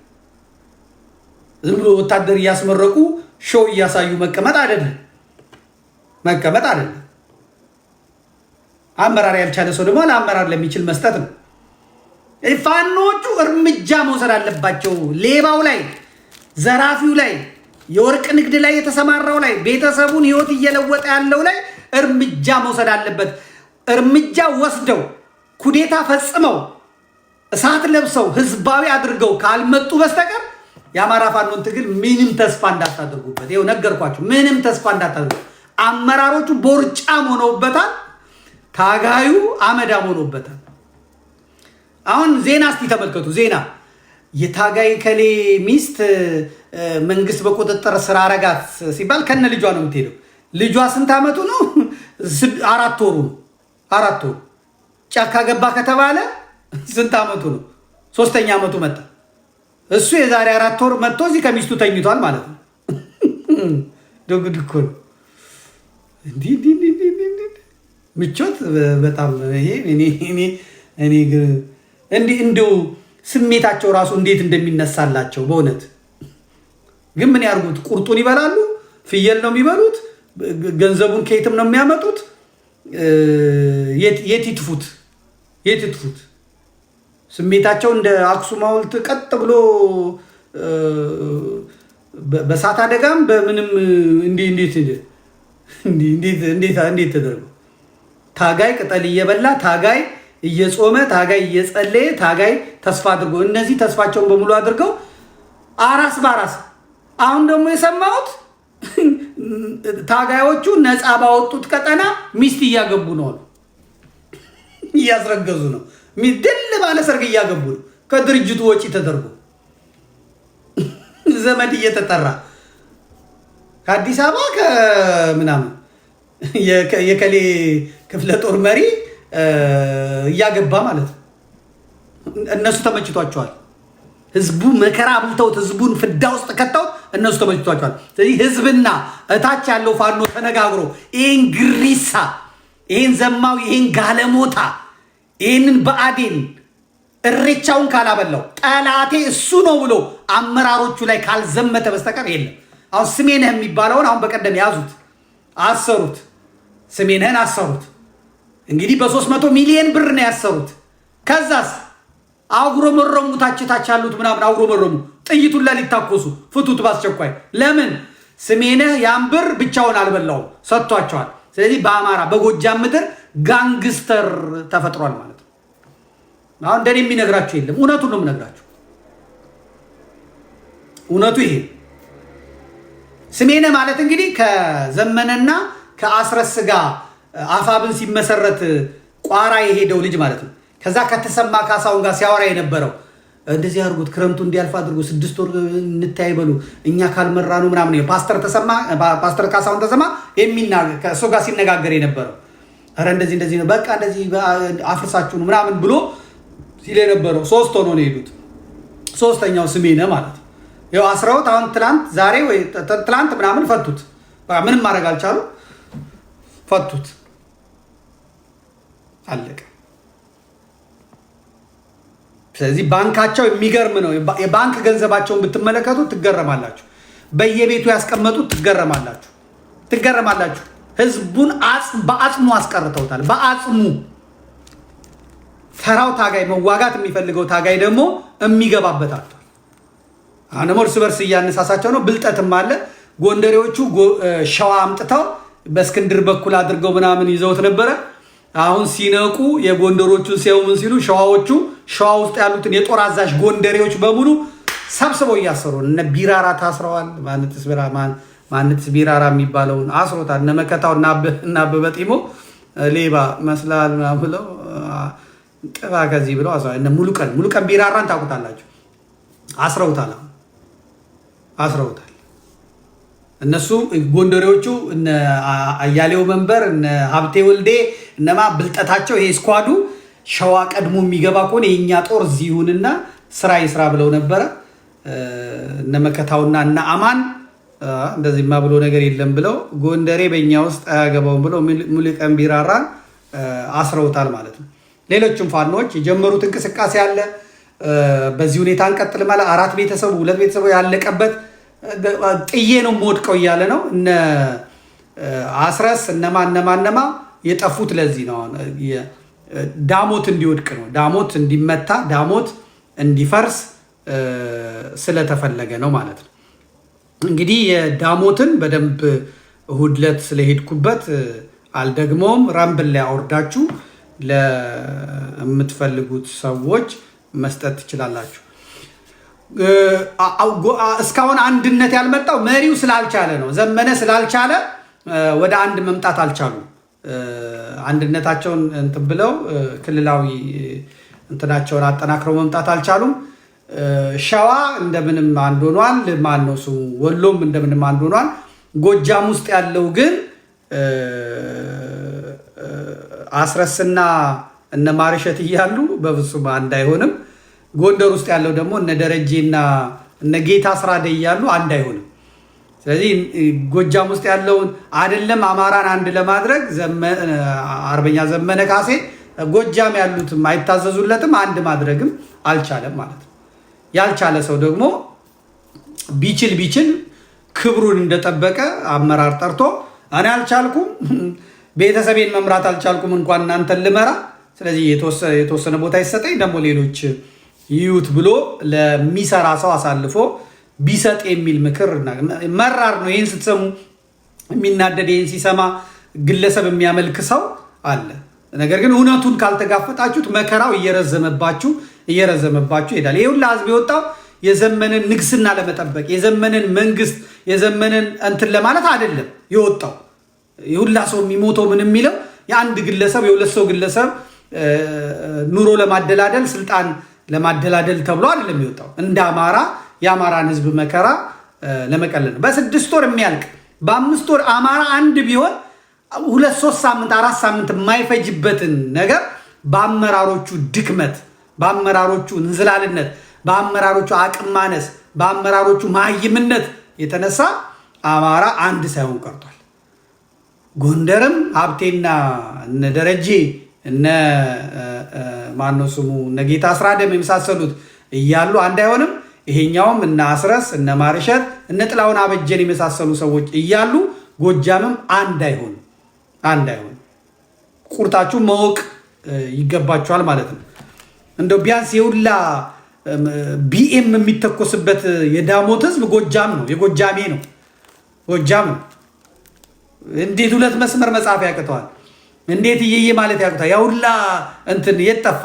ዝም ብሎ ወታደር እያስመረቁ ሾው እያሳዩ መቀመጥ አይደለም። አመራር ያልቻለ ሰው ደግሞ ለአመራር ለሚችል መስጠት ነው። ፋኖቹ እርምጃ መውሰድ አለባቸው። ሌባው ላይ፣ ዘራፊው ላይ፣ የወርቅ ንግድ ላይ የተሰማራው ላይ፣ ቤተሰቡን ህይወት እየለወጠ ያለው ላይ እርምጃ መውሰድ አለበት። እርምጃ ወስደው ኩዴታ ፈጽመው እሳት ለብሰው ህዝባዊ አድርገው ካልመጡ በስተቀር የአማራ ፋኖን ትግል ምንም ተስፋ እንዳታደርጉበት። ይኸው ነገርኳችሁ። ምንም ተስፋ እንዳታደርጉ። አመራሮቹ ቦርጫም ሆነውበታል። ታጋዩ አመዳም ሆኖበታል። አሁን ዜና እስቲ ተመልከቱ። ዜና የታጋይ ከሌ ሚስት መንግስት በቁጥጥር ስር አረጋት ሲባል ከነ ልጇ ነው የምትሄደው። ልጇ ስንት ዓመቱ ነው? 4 ወሩ ነው። 4 ወሩ ጫካ ገባ ከተባለ ስንት ዓመቱ ነው? 3ኛ ዓመቱ መጣ። እሱ የዛሬ 4 ወር መጥቶ እዚህ ከሚስቱ ተኝቷል ማለት ነው። ደግድኮ ምቾት በጣም ይሄ እኔ እንደው ስሜታቸው ራሱ እንዴት እንደሚነሳላቸው በእውነት ግን ምን ያርጉት? ቁርጡን ይበላሉ። ፍየል ነው የሚበሉት። ገንዘቡን ከየትም ነው የሚያመጡት። የት ይጥፉት? ስሜታቸው እንደ አክሱም ሐውልት ቀጥ ብሎ በሳት አደጋም በምንም እንዴት ተደርገው ታጋይ ቅጠል እየበላ ታጋይ እየጾመ ታጋይ እየጸለየ ታጋይ ተስፋ አድርጎ እነዚህ ተስፋቸውን በሙሉ አድርገው አራስ ባራስ። አሁን ደግሞ የሰማሁት ታጋዮቹ ነፃ ባወጡት ቀጠና ሚስት እያገቡ ነው፣ እያስረገዙ ነው። ድል ባለ ሰርግ እያገቡ ነው። ከድርጅቱ ወጪ ተደርጎ ዘመድ እየተጠራ ከአዲስ አበባ ከምናምን የከሌ ክፍለ ጦር መሪ እያገባ ማለት ነው። እነሱ ተመችቷቸዋል። ህዝቡ መከራ አብልተውት ህዝቡን ፍዳ ውስጥ ከተውት እነሱ ተመችቷቸዋል። ስለዚህ ህዝብና እታች ያለው ፋኖ ተነጋግሮ ይሄን ግሪሳ፣ ይሄን ዘማዊ፣ ይሄን ጋለሞታ፣ ይሄንን በአዴን እሬቻውን ካላበላው ጠላቴ እሱ ነው ብሎ አመራሮቹ ላይ ካልዘመተ በስተቀር የለም። አሁን ስሜነህ የሚባለውን አሁን በቀደም ያዙት፣ አሰሩት። ስሜነህን አሰሩት። እንግዲህ በ300 ሚሊዮን ብር ነው ያሰሩት። ከዛስ አጉረመረሙ። ታች ያሉት ምናምን አጉረመረሙ። ጥይቱን ላይ ሊታኮሱ ፍቱት ባስቸኳይ። ለምን? ስሜነህ ያን ብር ብቻውን አልበላውም፣ ሰጥቷቸዋል። ስለዚህ በአማራ በጎጃም ምድር ጋንግስተር ተፈጥሯል ማለት ነው። አሁን እንደኔ የሚነግራችሁ የለም። እውነቱን ነው የምነግራችሁ። እውነቱ ይሄ ስሜነህ ማለት እንግዲህ ከዘመነና ከአስረስ ጋር አፋብን ሲመሰረት ቋራ የሄደው ልጅ ማለት ነው። ከዛ ከተሰማ ካሳሁን ጋር ሲያወራ የነበረው እንደዚህ አድርጉት፣ ክረምቱ እንዲያልፍ አድርጉ፣ 6 ወር እንታይ በሉ፣ እኛ ካልመራ ነው ምናምን። ፓስተር ካሳሁን ተሰማ ከእሱ ጋር ሲነጋገር የነበረው ኧረ እንደዚህ ነው በቃ እንደዚህ አፍርሳችሁ ነው ምናምን ብሎ ሲል የነበረው 3 ሆኖ ነው የሄዱት። 3ኛው ስሜነህ ማለት ነው። ያው አስረውት አሁን ትላንት ምናምን ፈቱት። ምንም ማድረግ አልቻሉ፣ ፈቱት። አለቀ። ስለዚህ ባንካቸው የሚገርም ነው። የባንክ ገንዘባቸውን ብትመለከቱ ትገረማላችሁ። በየቤቱ ያስቀመጡት ትገረማላችሁ። ህዝቡን በአጽሙ አስቀርተውታል። በአጽሙ ተራው ታጋይ መዋጋት የሚፈልገው ታጋይ ደግሞ የሚገባበት አጥቷል። አሁን ደግሞ እርስ በርስ እያነሳሳቸው ነው። ብልጠትም አለ። ጎንደሬዎቹ ሸዋ አምጥተው በእስክንድር በኩል አድርገው ምናምን ይዘውት ነበረ። አሁን ሲነቁ የጎንደሮቹን ሲያዩ ምን ሲሉ ሸዋዎቹ ሸዋ ውስጥ ያሉትን የጦር አዛዥ ጎንደሬዎች በሙሉ ሰብስበው እያሰሩ እነ ቢራራ ታስረዋል። ማንትስ ቢራራ የሚባለውን አስሮታል። እነ መከታው እና አበበጢሞ ሌባ መስላል ብለው ጥፋ ከዚህ ብለው እነ ሙሉቀን ቢራራን ታውቁታላችሁ። አስረውታል። እነሱ ጎንደሬዎቹ እነ አያሌው መንበር እነ ሀብቴ ወልዴ እነማ ብልጠታቸው ይሄ ስኳዱ ሸዋ ቀድሞ የሚገባ ከሆነ የኛ ጦር እዚህ ይሁንና ስራ ይስራ ብለው ነበረ። እነ መከታውና እነ አማን እንደዚህማ ብሎ ነገር የለም ብለው ጎንደሬ በእኛ ውስጥ አያገባውም ብለው ሙሉቀን ቢራራን አስረውታል ማለት ነው። ሌሎችም ፋኖች የጀመሩት እንቅስቃሴ አለ። በዚህ ሁኔታ እንቀጥል ማለት 4 ቤተሰቡ 2 ቤተሰቡ ያለቀበት ጥዬ ነው የምወድቀው እያለ ነው። እነ አስረስ እነማ የጠፉት ለዚህ ነው። ዳሞት እንዲወድቅ ነው። ዳሞት እንዲመታ፣ ዳሞት እንዲፈርስ ስለተፈለገ ነው ማለት ነው። እንግዲህ የዳሞትን በደንብ እሁድ ዕለት ስለሄድኩበት አልደግሞም። ራምብል ላይ አውርዳችሁ ለምትፈልጉት ሰዎች መስጠት ትችላላችሁ። እስካሁን አንድነት ያልመጣው መሪው ስላልቻለ ነው። ዘመነ ስላልቻለ ወደ አንድ መምጣት አልቻሉም። አንድነታቸውን እንትን ብለው ክልላዊ እንትናቸውን አጠናክረው መምጣት አልቻሉም። ሸዋ እንደምንም አንድ ሆኗል። ማነው እሱ ወሎም እንደምንም አንድ ሆኗል። ጎጃም ውስጥ ያለው ግን አስረስና እነ ማርሸት እያሉ በፍጹም አንድ አይሆንም። ጎንደር ውስጥ ያለው ደግሞ እነ ደረጄና እነ ጌታ ስራደ እያሉ አንድ አይሆንም። ስለዚህ ጎጃም ውስጥ ያለውን አይደለም አማራን አንድ ለማድረግ አርበኛ ዘመነ ካሴ ጎጃም ያሉትም አይታዘዙለትም፣ አንድ ማድረግም አልቻለም ማለት ነው። ያልቻለ ሰው ደግሞ ቢችል ክብሩን እንደጠበቀ አመራር ጠርቶ እኔ አልቻልኩም፣ ቤተሰቤን መምራት አልቻልኩም እንኳን እናንተን ልመራ፣ ስለዚህ የተወሰነ ቦታ ይሰጠኝ ደግሞ ሌሎች ይዩት ብሎ ለሚሰራ ሰው አሳልፎ ቢሰጥ የሚል ምክር መራር ነው። ይህን ስትሰሙ የሚናደድ ይህን ሲሰማ ግለሰብ የሚያመልክ ሰው አለ። ነገር ግን እውነቱን ካልተጋፈጣችሁት መከራው እየረዘመባችሁ ይሄዳል። ይህ ሁላ ህዝብ የወጣው የዘመንን ንግስና ለመጠበቅ የዘመንን መንግስት የዘመንን እንትን ለማለት አይደለም የወጣው። የሁላ ሰው የሚሞተው ምን የሚለው የአንድ ግለሰብ የሁለት ሰው ግለሰብ ኑሮ ለማደላደል ስልጣን ለማደላደል ተብሎ አይደለም የወጣው። እንደ አማራ የአማራን ህዝብ መከራ ለመቀለል ነው። በ6 ወር የሚያልቅ በ5 ወር አማራ አንድ ቢሆን 2-3 ሳምንት 4 ሳምንት የማይፈጅበትን ነገር በአመራሮቹ ድክመት፣ በአመራሮቹ እንዝላልነት፣ በአመራሮቹ አቅም ማነስ፣ በአመራሮቹ ማይምነት የተነሳ አማራ አንድ ሳይሆን ቀርቷል። ጎንደርም ሀብቴና እነ ደረጄ እነ ማነው ስሙ እነ ጌታ አስራደም የመሳሰሉት እያሉ አንድ አይሆንም። ይሄኛውም እነ አስረስ እነ ማርሸት እነ ጥላውን አበጀን የመሳሰሉ ሰዎች እያሉ ጎጃምም አንድ አይሆንም። ቁርጣችሁ ማወቅ ይገባችኋል ማለት ነው። እንደው ቢያንስ የሁላ ቢኤም የሚተኮስበት የዳሞት ህዝብ ጎጃም ነው፣ የጎጃሜ ነው፣ ጎጃም ነው። እንዴት ሁለት መስመር መጻፍ ያቅተዋል? እንዴት እየየ ማለት ያቅተዋል? ያሁላ እንትን የጠፋ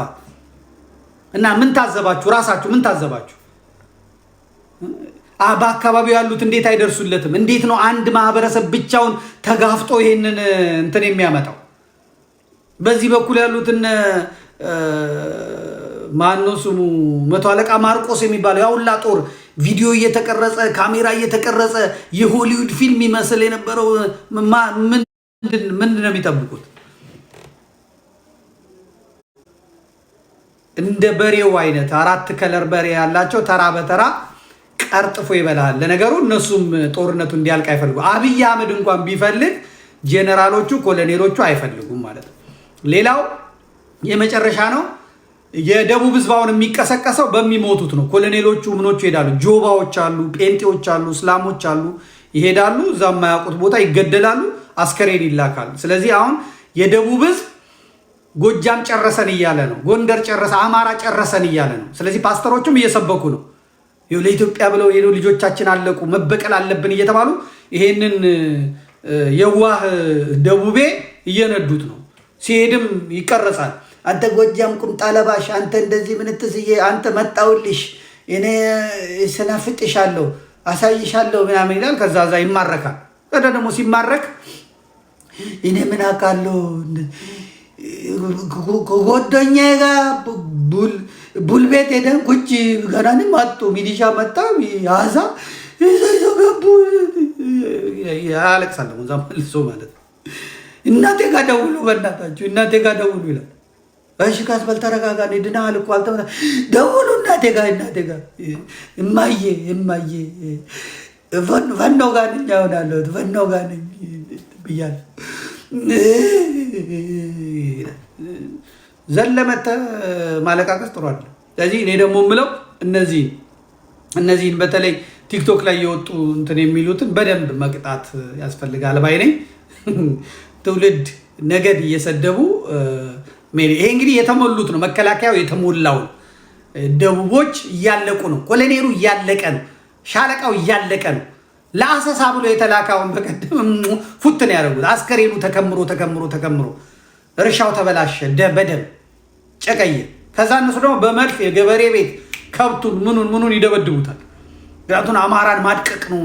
እና ምን ታዘባችሁ? ራሳችሁ ምን ታዘባችሁ? በአካባቢው ያሉት እንዴት አይደርሱለትም? እንዴት ነው አንድ ማህበረሰብ ብቻውን ተጋፍጦ ይሄንን እንትን የሚያመጣው? በዚህ በኩል ያሉትን ማነው ስሙ መቶ አለቃ ማርቆስ የሚባለው ያውላ ጦር ቪዲዮ እየተቀረጸ ካሜራ እየተቀረጸ የሆሊውድ ፊልም ይመስል የነበረው ምንድን ነው የሚጠብቁት? እንደ በሬው አይነት 4 ከለር በሬ ያላቸው ተራ በተራ ቀርጥፎ ይበላል። ለነገሩ እነሱም ጦርነቱ እንዲያልቅ አይፈልጉም። አብይ አህመድ እንኳን ቢፈልግ ጄኔራሎቹ ኮሎኔሎቹ አይፈልጉም ማለት ነው። ሌላው የመጨረሻ ነው። የደቡብ ህዝባውን የሚቀሰቀሰው በሚሞቱት ነው። ኮሎኔሎቹ ምኖቹ ይሄዳሉ። ጆባዎች አሉ፣ ጴንጤዎች አሉ፣ እስላሞች አሉ፣ ይሄዳሉ። እዛ የማያውቁት ቦታ ይገደላሉ፣ አስከሬን ይላካል። ስለዚህ አሁን የደቡብ ህዝብ ጎጃም ጨረሰን እያለ ነው፣ ጎንደር ጨረሰ፣ አማራ ጨረሰን እያለ ነው። ስለዚህ ፓስተሮቹም እየሰበኩ ነው። ለኢትዮጵያ ብለው ሄዶ ልጆቻችን አለቁ መበቀል አለብን እየተባሉ ይሄንን የዋህ ደቡቤ እየነዱት ነው። ሲሄድም ይቀረጻል። አንተ ጎጃም ቁምጣ ለባሽ፣ አንተ እንደዚህ ምንትስዬ፣ አንተ መጣውልሽ፣ እኔ ስናፍጥሻለሁ፣ አሳይሻለሁ ምናምን ይላል። ከዛ ዛ ይማረካል። ከዛ ደግሞ ሲማረክ እኔ ምን አውቃለሁ ከጓደኛዬ ጋር ቡል ቤት ሄደን ቁጭ ገናንም አጡ ሚሊሻ መጣ ያዛ ገቡ ያለቅሳል። ዛ መልሶ ማለት ነው እናቴ ጋር ደውሉ፣ በእናታችሁ እናቴ ጋር ደውሉ ይላል። እሺ ካስበል ተረጋጋ፣ ድናል እኮ አልተመ ደውሉ እናቴ ጋር እማዬ ፈኖ ጋር ነኝ ያሆናለሁ ፈኖ ጋር ነኝ ብያለሁ። ዘለመተ ማለቃቀስ ጥሩ አይደለም። ስለዚህ እኔ ደግሞ የምለው እነዚህን በተለይ ቲክቶክ ላይ የወጡ እንትን የሚሉትን በደንብ መቅጣት ያስፈልጋል ባይ ነኝ። ትውልድ ነገድ እየሰደቡ ይሄ እንግዲህ የተሞሉት ነው። መከላከያው የተሞላው ደቡቦች እያለቁ ነው። ኮሎኔሉ እያለቀ ነው። ሻለቃው እያለቀ ነው። ለአሰሳ ብሎ የተላካውን በቀደም ፉትን ያደረጉት አስከሬኑ ተከምሮ እርሻው ተበላሸ፣ በደም ጨቀየ። ከዛ እነሱ ደግሞ በመድፍ የገበሬ ቤት ከብቱን ምኑን ይደበድቡታል። ምክንያቱም አማራን ማድቀቅ ነው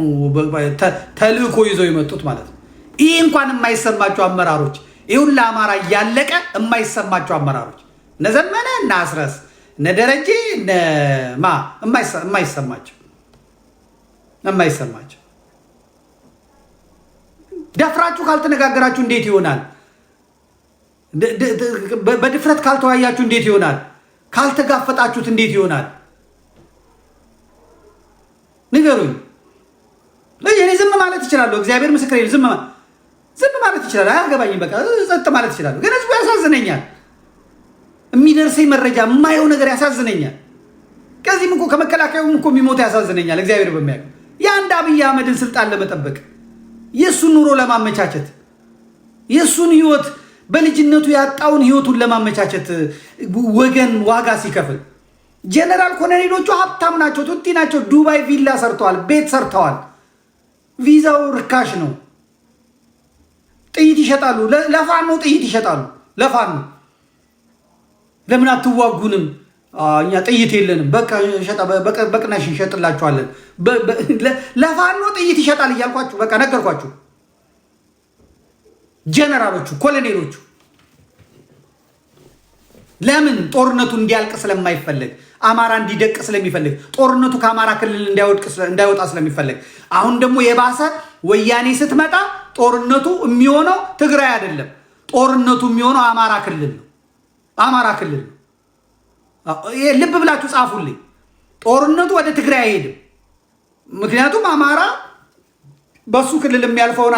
ተልእኮ ይዘው የመጡት ማለት ነው። ይህ እንኳን የማይሰማቸው አመራሮች ይሁን ለአማራ እያለቀ የማይሰማቸው አመራሮች እነ ዘመነ እነ አስረስ እነ ደረጀ እነ የማይሰማቸው ደፍራችሁ ካልተነጋገራችሁ እንዴት ይሆናል? በድፍረት ካልተወያያችሁ እንዴት ይሆናል? ካልተጋፈጣችሁት እንዴት ይሆናል? ንገሩኝ። እኔ ዝም ማለት እችላለሁ። እግዚአብሔር ምስክሬ፣ ዝም ማለት እችላለሁ። አያገባኝም። በቃ ጸጥ ማለት እችላለሁ። ግን ህዝቡ ያሳዝነኛል። የሚደርሰኝ መረጃ የማየው ነገር ያሳዝነኛል። ከዚህም እኮ ከመከላከያውም እኮ የሚሞት ያሳዝነኛል። እግዚአብሔር በሚያውቅ የአንድ አብይ አህመድን ስልጣን ለመጠበቅ የእሱን ኑሮ ለማመቻቸት የእሱን ህይወት በልጅነቱ ያጣውን ህይወቱን ለማመቻቸት ወገን ዋጋ ሲከፍል ጀነራል ኮሎኔሎቹ ሀብታም ናቸው፣ ቱቲ ናቸው። ዱባይ ቪላ ሰርተዋል፣ ቤት ሰርተዋል። ቪዛው ርካሽ ነው። ጥይት ይሸጣሉ፣ ለፋኖ ጥይት ይሸጣሉ። ለፋኖ ለምን አትዋጉንም? እኛ ጥይት የለንም፣ በቅናሽ እንሸጥላችኋለን። ለፋኖ ጥይት ይሸጣል እያልኳችሁ በቃ ነገርኳችሁ። ጀነራሎቹ ኮሎኔሎቹ ለምን ጦርነቱ እንዲያልቅ ስለማይፈልግ፣ አማራ እንዲደቅ ስለሚፈልግ፣ ጦርነቱ ከአማራ ክልል እንዳይወጣ ስለሚፈልግ። አሁን ደግሞ የባሰ ወያኔ ስትመጣ ጦርነቱ የሚሆነው ትግራይ አይደለም፣ ጦርነቱ የሚሆነው አማራ ክልል ነው። አማራ ክልል ነው። ልብ ብላችሁ ጻፉልኝ። ጦርነቱ ወደ ትግራይ አይሄድም። ምክንያቱም አማራ በሱ ክልል የሚያልፈውን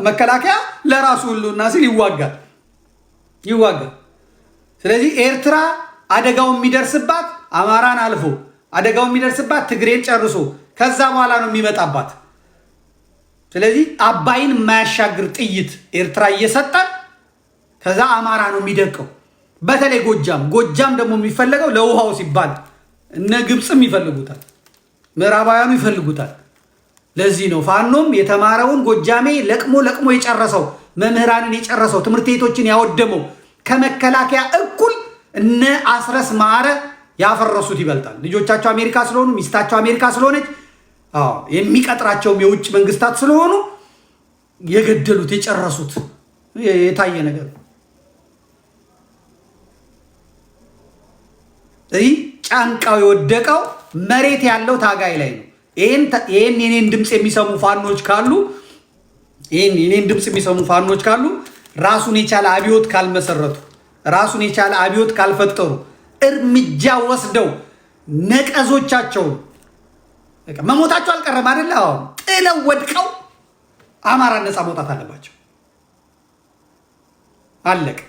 መከላከያ ለራሱ ሁሉና ሲል ይዋጋል። ስለዚህ ኤርትራ አደጋው የሚደርስባት አማራን አልፎ አደጋው የሚደርስባት ትግሬን ጨርሶ ከዛ በኋላ ነው የሚመጣባት። ስለዚህ አባይን የማያሻግር ጥይት ኤርትራ እየሰጠ ከዛ አማራ ነው የሚደቀው። በተለይ ጎጃም ደግሞ የሚፈለገው ለውሃው ሲባል እነ ግብፅም ይፈልጉታል፣ ምዕራባውያኑ ይፈልጉታል። ለዚህ ነው ፋኖም የተማረውን ጎጃሜ ለቅሞ የጨረሰው መምህራንን የጨረሰው ትምህርት ቤቶችን ያወደመው ከመከላከያ እኩል እነ አስረስ ማረ ያፈረሱት ይበልጣል። ልጆቻቸው አሜሪካ ስለሆኑ ሚስታቸው አሜሪካ ስለሆነች የሚቀጥራቸውም የውጭ መንግስታት ስለሆኑ የገደሉት የጨረሱት የታየ ነገር ነው። ይህ ጫንቃው የወደቀው መሬት ያለው ታጋይ ላይ ነው። ይህን የኔን ድምፅ የሚሰሙ ፋኖች ካሉ ራሱን የቻለ አብዮት ካልመሰረቱ፣ ራሱን የቻለ አብዮት ካልፈጠሩ፣ እርምጃ ወስደው ነቀዞቻቸውን መሞታቸው አልቀረም አይደለ? አሁን ጥለው ወድቀው አማራ ነፃ መውጣት አለባቸው። አለቀ።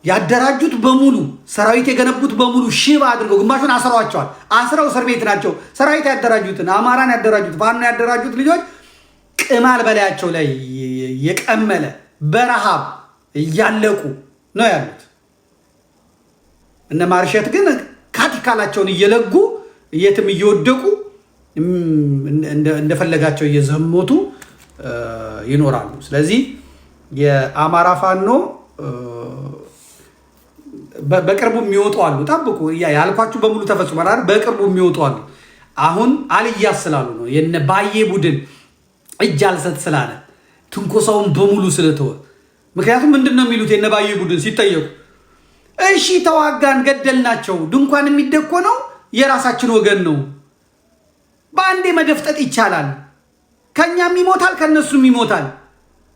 ያደራጁት በሙሉ ሰራዊት የገነቡት በሙሉ ሽባ አድርገው ግማሹን አስረዋቸዋል። አስረው እስር ቤት ናቸው። ሰራዊት ያደራጁትን አማራን ያደራጁት ፋኖ ያደራጁት ልጆች ቅማል በላያቸው ላይ የቀመለ በረሃብ እያለቁ ነው ያሉት። እነ ማርሸት ግን ካቲካላቸውን እየለጉ የትም እየወደቁ እንደፈለጋቸው እየዘሞቱ ይኖራሉ። ስለዚህ የአማራ ፋኖ በቅርቡ የሚወጡ አሉ። ጠብቁ። ያልኳችሁ በሙሉ ተፈጽሟል አይደል? በቅርቡ የሚወጡ አሉ። አሁን አልያዝ ስላሉ ነው። የነ ባዬ ቡድን እጅ አልሰጥ ስላለ ትንኮሳውን በሙሉ ስለተወ። ምክንያቱም ምንድን ነው የሚሉት የነ ባዬ ቡድን ሲጠየቁ፣ እሺ ተዋጋን ገደልናቸው፣ ድንኳን የሚደኮነው የራሳችን ወገን ነው፣ በአንዴ መደፍጠጥ ይቻላል፣ ከኛም ይሞታል ከነሱም ይሞታል።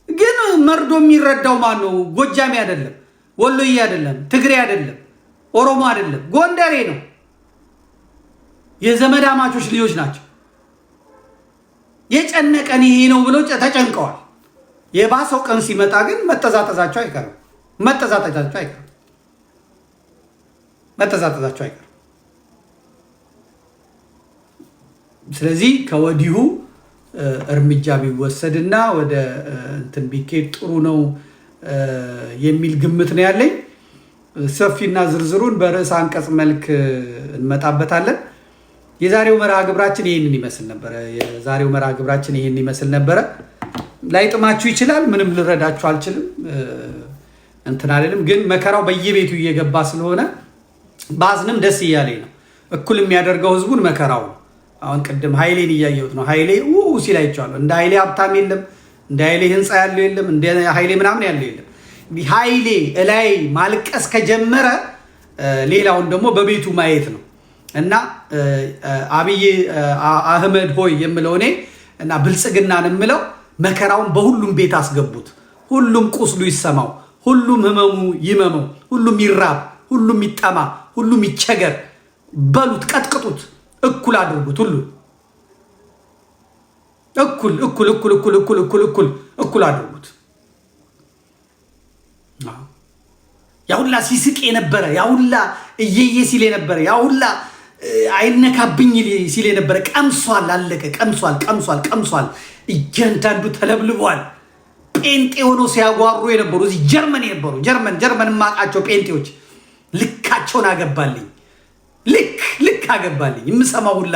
ግን መርዶ የሚረዳው ማን ነው? ጎጃሜ አይደለም፣ ወሎዬ አይደለም፣ ትግሬ አይደለም፣ ኦሮሞ አይደለም፣ ጎንደሬ ነው። የዘመድ አማቾች ልጆች ናቸው። የጨነቀን ይሄ ነው ብለው ተጨንቀዋል። የባሰው ቀን ሲመጣ ግን መጠዛጠዛቸው አይቀርም። ስለዚህ ከወዲሁ እርምጃ ቢወሰድና ወደ እንትን ቢኬድ ጥሩ ነው የሚል ግምት ነው ያለኝ። ሰፊና ዝርዝሩን በርዕሰ አንቀጽ መልክ እንመጣበታለን። የዛሬው መርሃ ግብራችን ይህንን ይመስል ነበረ። ላይጥማችሁ ይችላል። ምንም ልረዳችሁ አልችልም፣ እንትን አልልም። ግን መከራው በየቤቱ እየገባ ስለሆነ ባዝንም ደስ እያለኝ ነው። እኩል የሚያደርገው ህዝቡን መከራው ነው። አሁን ቅድም ኃይሌን እያየሁት ነው። ኃይሌ ሲል አይቼዋለሁ። እንደ ኃይሌ ሀብታም የለም፣ እንደ ኃይሌ ህንፃ ያለው የለም፣ እንደ ኃይሌ ምናምን ያለው የለም። ኃይሌ እላይ ማልቀስ ከጀመረ ሌላውን ደግሞ በቤቱ ማየት ነው። እና አብይ አህመድ ሆይ የምለው እኔ እና ብልጽግናን የምለው መከራውን በሁሉም ቤት አስገቡት። ሁሉም ቁስሉ ይሰማው፣ ሁሉም ህመሙ ይመመው፣ ሁሉም ይራብ፣ ሁሉም ይጠማ፣ ሁሉም ይቸገር በሉት፣ ቀጥቅጡት፣ እኩል አድርጉት። ሁሉ እኩል እኩል እኩል እኩል እኩል እኩል እኩል እኩል አድርጉት። ያሁላ ሲስቅ የነበረ ያሁላ እየየ ሲል የነበረ ያሁላ አይነካብኝ ሲል የነበረ ቀምሷል፣ አለቀ። ቀምሷል ቀምሷል ቀምሷል። እያንዳንዱ ተለብልቧል። ጴንጤ ሆኖ ሲያጓሩ የነበሩ እዚህ ጀርመን የነበሩ ጀርመን ማቃቸው ጴንጤዎች ልካቸውን አገባልኝ። ልክ አገባልኝ። የምሰማው ሁላ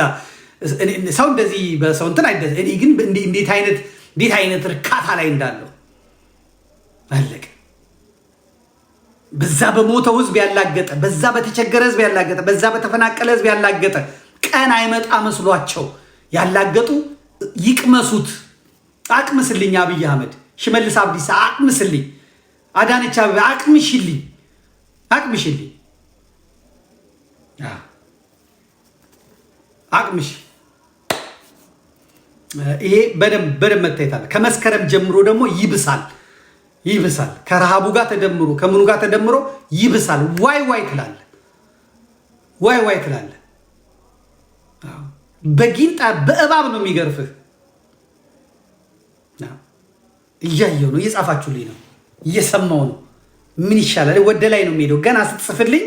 ሰው እንደዚህ በሰው እንትን አይደለም። እኔ ግን እንዴት አይነት እርካታ ላይ እንዳለው አለቀ። በዛ በሞተው ህዝብ ያላገጠ፣ በዛ በተቸገረ ህዝብ ያላገጠ፣ በዛ በተፈናቀለ ህዝብ ያላገጠ ቀን አይመጣ መስሏቸው ያላገጡ ይቅመሱት። አቅምስልኝ አብይ አህመድ፣ ሽመልስ አብዲሳ አቅምስልኝ፣ አዳነች አቤቤ አቅምሽልኝ። አቅምሽ ይሄ በደንብ መታየት አለ። ከመስከረም ጀምሮ ደግሞ ይብሳል። ከረሃቡ ጋር ተደምሮ ከምኑ ጋር ተደምሮ ይብሳል። ዋይ ትላለ። በጊንጣ በእባብ ነው የሚገርፍህ። እያየሁ ነው፣ እየጻፋችሁልኝ ነው፣ እየሰማው ነው። ምን ይሻላል? ወደ ላይ ነው የሚሄደው። ገና ስትጽፍልኝ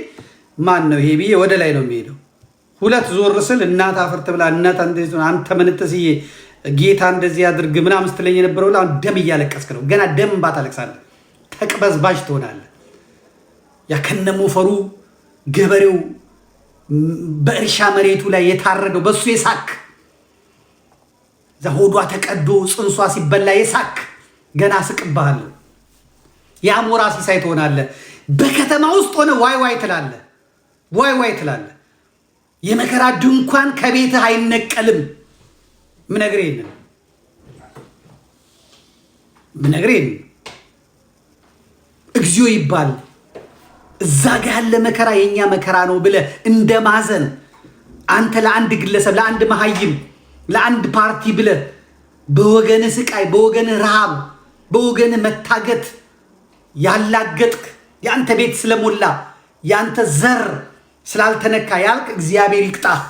ማን ነው ይሄ ብዬ ወደ ላይ ነው የሚሄደው። ሁለት ዞር ስል እናት አፈርት ብላ እናት አንተ ምንጥስዬ ጌታ እንደዚህ አድርግ ምናምን ስትለኝ የነበረው አሁን ደም እያለቀስክ ነው። ገና ደም እንባ ታለቅሳለህ። ተቅበዝባዥ ትሆናለህ። ያከነሞፈሩ ገበሬው በእርሻ መሬቱ ላይ የታረደው በሱ የሳክ ሆዷ ተቀዶ ጽንሷ ሲበላ የሳክ ገና ስቅብሃለሁ። የአሞራ ሲሳይ ትሆናለህ። በከተማ ውስጥ ሆነ ዋይ ትላለህ። የመከራ ድንኳን ከቤትህ አይነቀልም። ምነግርህ የለም እግዚኦ ይባል። እዛ ጋ ያለ መከራ የኛ መከራ ነው ብለህ እንደ ማዘን አንተ ለአንድ ግለሰብ፣ ለአንድ መሀይም፣ ለአንድ ፓርቲ ብለህ በወገን ስቃይ፣ በወገን ረሃብ፣ በወገን መታገት ያላገጥክ የአንተ ቤት ስለሞላ የአንተ ዘር ስላልተነካ ያልክ እግዚአብሔር ይቅጣህ፣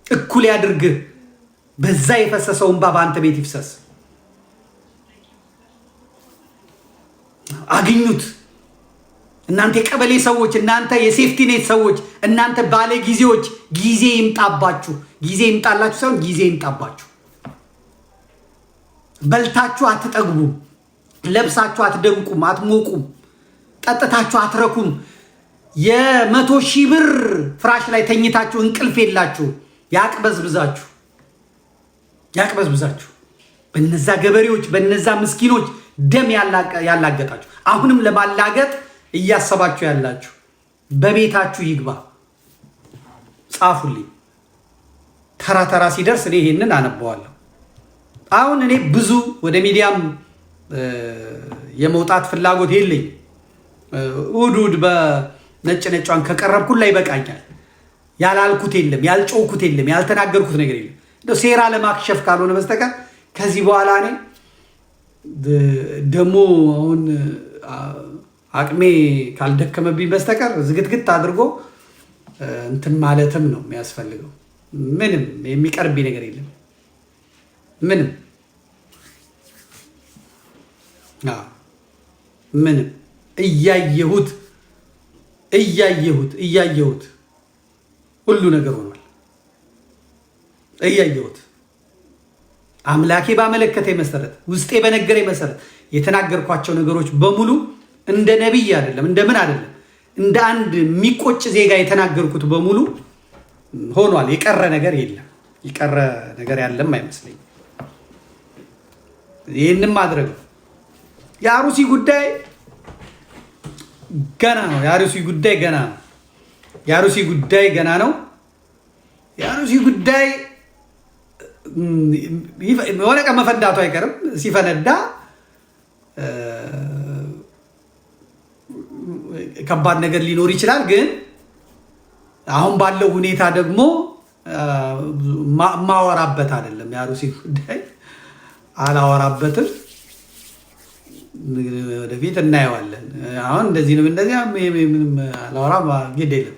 እኩል ያድርግህ። በዛ የፈሰሰው እንባ በአንተ ቤት ይፍሰስ። አግኙት። እናንተ የቀበሌ ሰዎች፣ እናንተ የሴፍቲ ኔት ሰዎች፣ እናንተ ባለ ጊዜዎች ጊዜ ይምጣባችሁ። ጊዜ ይምጣላችሁ ሳይሆን ጊዜ ይምጣባችሁ። በልታችሁ አትጠግቡም፣ ለብሳችሁ አትደምቁም፣ አትሞቁም፣ ጠጥታችሁ አትረኩም። የ100,000 ብር ፍራሽ ላይ ተኝታችሁ እንቅልፍ የላችሁ። ያቅበዝብዛችሁ በነዛ ገበሬዎች፣ በነዛ ምስኪኖች ደም ያላገጣችሁ፣ አሁንም ለማላገጥ እያሰባችሁ ያላችሁ በቤታችሁ ይግባ። ጻፉልኝ። ተራ ሲደርስ እኔ ይሄንን አነበዋለሁ። አሁን እኔ ብዙ ወደ ሚዲያም የመውጣት ፍላጎት የለኝ። ውድ በነጭ ከቀረብኩላ ይበቃኛል። ያላልኩት የለም፣ ያልጮኩት የለም፣ ያልተናገርኩት ነገር የለም። ሴራ ለማክሸፍ ካልሆነ በስተቀር ከዚህ በኋላ እኔ ደግሞ አሁን አቅሜ ካልደከመብኝ በስተቀር ዝግትግት አድርጎ እንትን ማለትም ነው የሚያስፈልገው። ምንም የሚቀርብኝ ነገር የለም። ምንም እያየሁት ሁሉ ነገር ሆኗል። እያየሁት አምላኬ ባመለከተኝ መሰረት፣ ውስጤ በነገረኝ መሰረት የተናገርኳቸው ነገሮች በሙሉ እንደ ነቢይ አይደለም፣ እንደምን አይደለም፣ እንደ አንድ የሚቆጭ ዜጋ የተናገርኩት በሙሉ ሆኗል። የቀረ ነገር የለም። የቀረ ነገር ያለም አይመስለኝም። ይህንም ማድረግ የአሩሲ ጉዳይ ገና ነው። የአሩሲ ጉዳይ ገና ነው። የአሩሲ ጉዳይ የሆነ ቀን መፈንዳቱ አይቀርም። ሲፈነዳ ከባድ ነገር ሊኖር ይችላል። ግን አሁን ባለው ሁኔታ ደግሞ ማወራበት አይደለም። የአሩሲ ጉዳይ አላወራበትም። ወደፊት እናየዋለን። አሁን እንደዚህ ነው እንደዚህ ምንም አላወራም። ግድ የለም።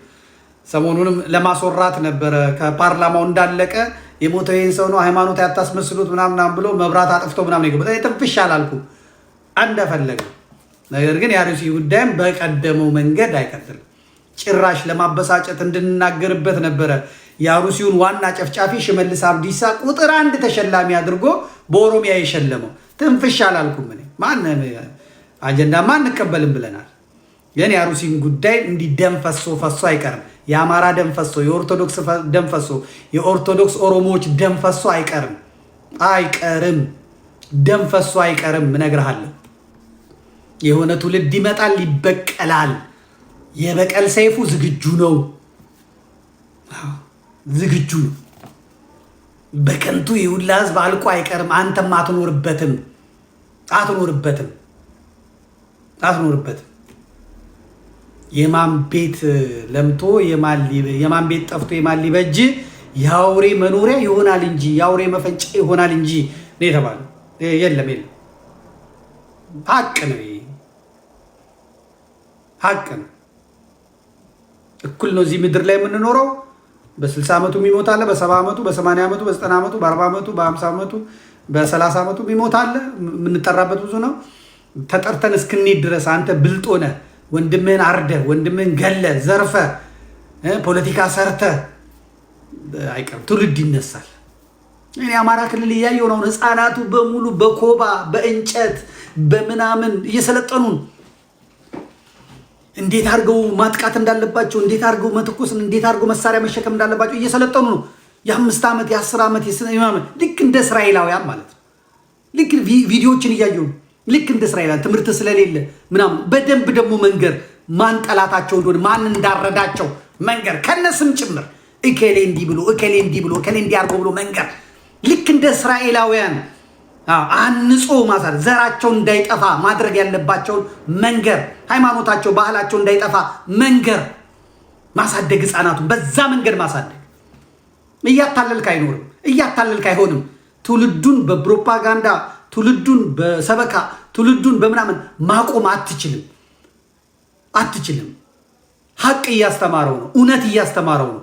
ሰሞኑንም ለማስወራት ነበረ ከፓርላማው እንዳለቀ የሞተው ይሄን ሰው ነው ሃይማኖት ያታስመስሉት ምናምን ብሎ መብራት አጥፍቶ ምናምን ይገባ ተንፍሽ አላልኩም እንደፈለገ። ነገር ግን የአሩሲ ጉዳይም በቀደመው መንገድ አይቀጥልም። ጭራሽ ለማበሳጨት እንድንናገርበት ነበረ የአሩሲውን ዋና ጨፍጫፊ ሽመልስ አብዲሳ ቁጥር 1 ተሸላሚ አድርጎ በኦሮሚያ የሸለመው። ትንፍሽ አላልኩም። እኔ ማንም አጀንዳ አንቀበልም ብለናል። ግን የአሩሲን ጉዳይ እንዲህ ደም ፈሶ አይቀርም። የአማራ ደም ፈሶ፣ የኦርቶዶክስ ደም ፈሶ፣ የኦርቶዶክስ ኦሮሞዎች ደም ፈሶ አይቀርም። ደም ፈሶ አይቀርም። እነግርሃለሁ። የሆነ ትውልድ ይመጣል፣ ይበቀላል። የበቀል ሰይፉ ዝግጁ ነው። በከንቱ የሁላ ህዝብ አልቆ አይቀርም። አንተም አትኖርበትም። የማን ቤት ለምቶ የማን ቤት ጠፍቶ የማን ሊበጅ የአውሬ መኖሪያ ይሆናል እንጂ የአውሬ መፈንጫ ይሆናል እንጂ ነው የተባለው። የለም ሀቅ ነው። ሀቅ ነው። እኩል ነው እዚህ ምድር ላይ የምንኖረው። በ60 ዓመቱ የሚሞት አለ፣ በ70 ዓመቱ፣ በ80 ዓመቱ፣ በ90 ዓመቱ፣ በ40 ዓመቱ፣ በ50 ዓመቱ፣ በ30 ዓመቱ የሚሞት አለ። የምንጠራበት ብዙ ነው። ተጠርተን እስክንሄድ ድረስ አንተ ብልጥ ሆነህ ወንድምህን አርደህ ወንድምህን ገለህ ዘርፈህ ፖለቲካ ሰርተህ አይቀርም፣ ትውልድ ይነሳል። እኔ አማራ ክልል እያየሁ ነው። ህፃናቱ በሙሉ በኮባ በእንጨት በምናምን እየሰለጠኑ እንዴት አድርገው ማጥቃት እንዳለባቸው፣ እንዴት አድርገው መተኮስን፣ እንዴት አድርገው መሳሪያ መሸከም እንዳለባቸው እየሰለጠኑ ነው። የ5 ዓመት የ10 ዓመት ልክ እንደ እስራኤላውያን ማለት ነው። ልክ ቪዲዮዎችን እያየሁ ልክ እንደ እስራኤላውያን ትምህርት ስለሌለ ምናምን በደንብ ደግሞ መንገር ማን ጠላታቸው እንደሆነ ማን እንዳረዳቸው መንገር ከነስም ጭምር እከሌ እንዲህ ብሎ እከሌ እንዲህ ብሎ እከሌ እንዲህ አድርጎ ብሎ መንገር ልክ እንደ እስራኤላውያን አንጾ ማሳር ዘራቸው እንዳይጠፋ ማድረግ ያለባቸውን መንገር፣ ሃይማኖታቸው ባህላቸው እንዳይጠፋ መንገር፣ ማሳደግ፣ ህፃናቱን በዛ መንገድ ማሳደግ። እያታለልክ አይኖርም፣ እያታለልክ አይሆንም። ትውልዱን በፕሮፓጋንዳ ትውልዱን በሰበካ ትውልዱን በምናምን ማቆም አትችልም። ሀቅ እያስተማረው ነው፣ እውነት እያስተማረው ነው።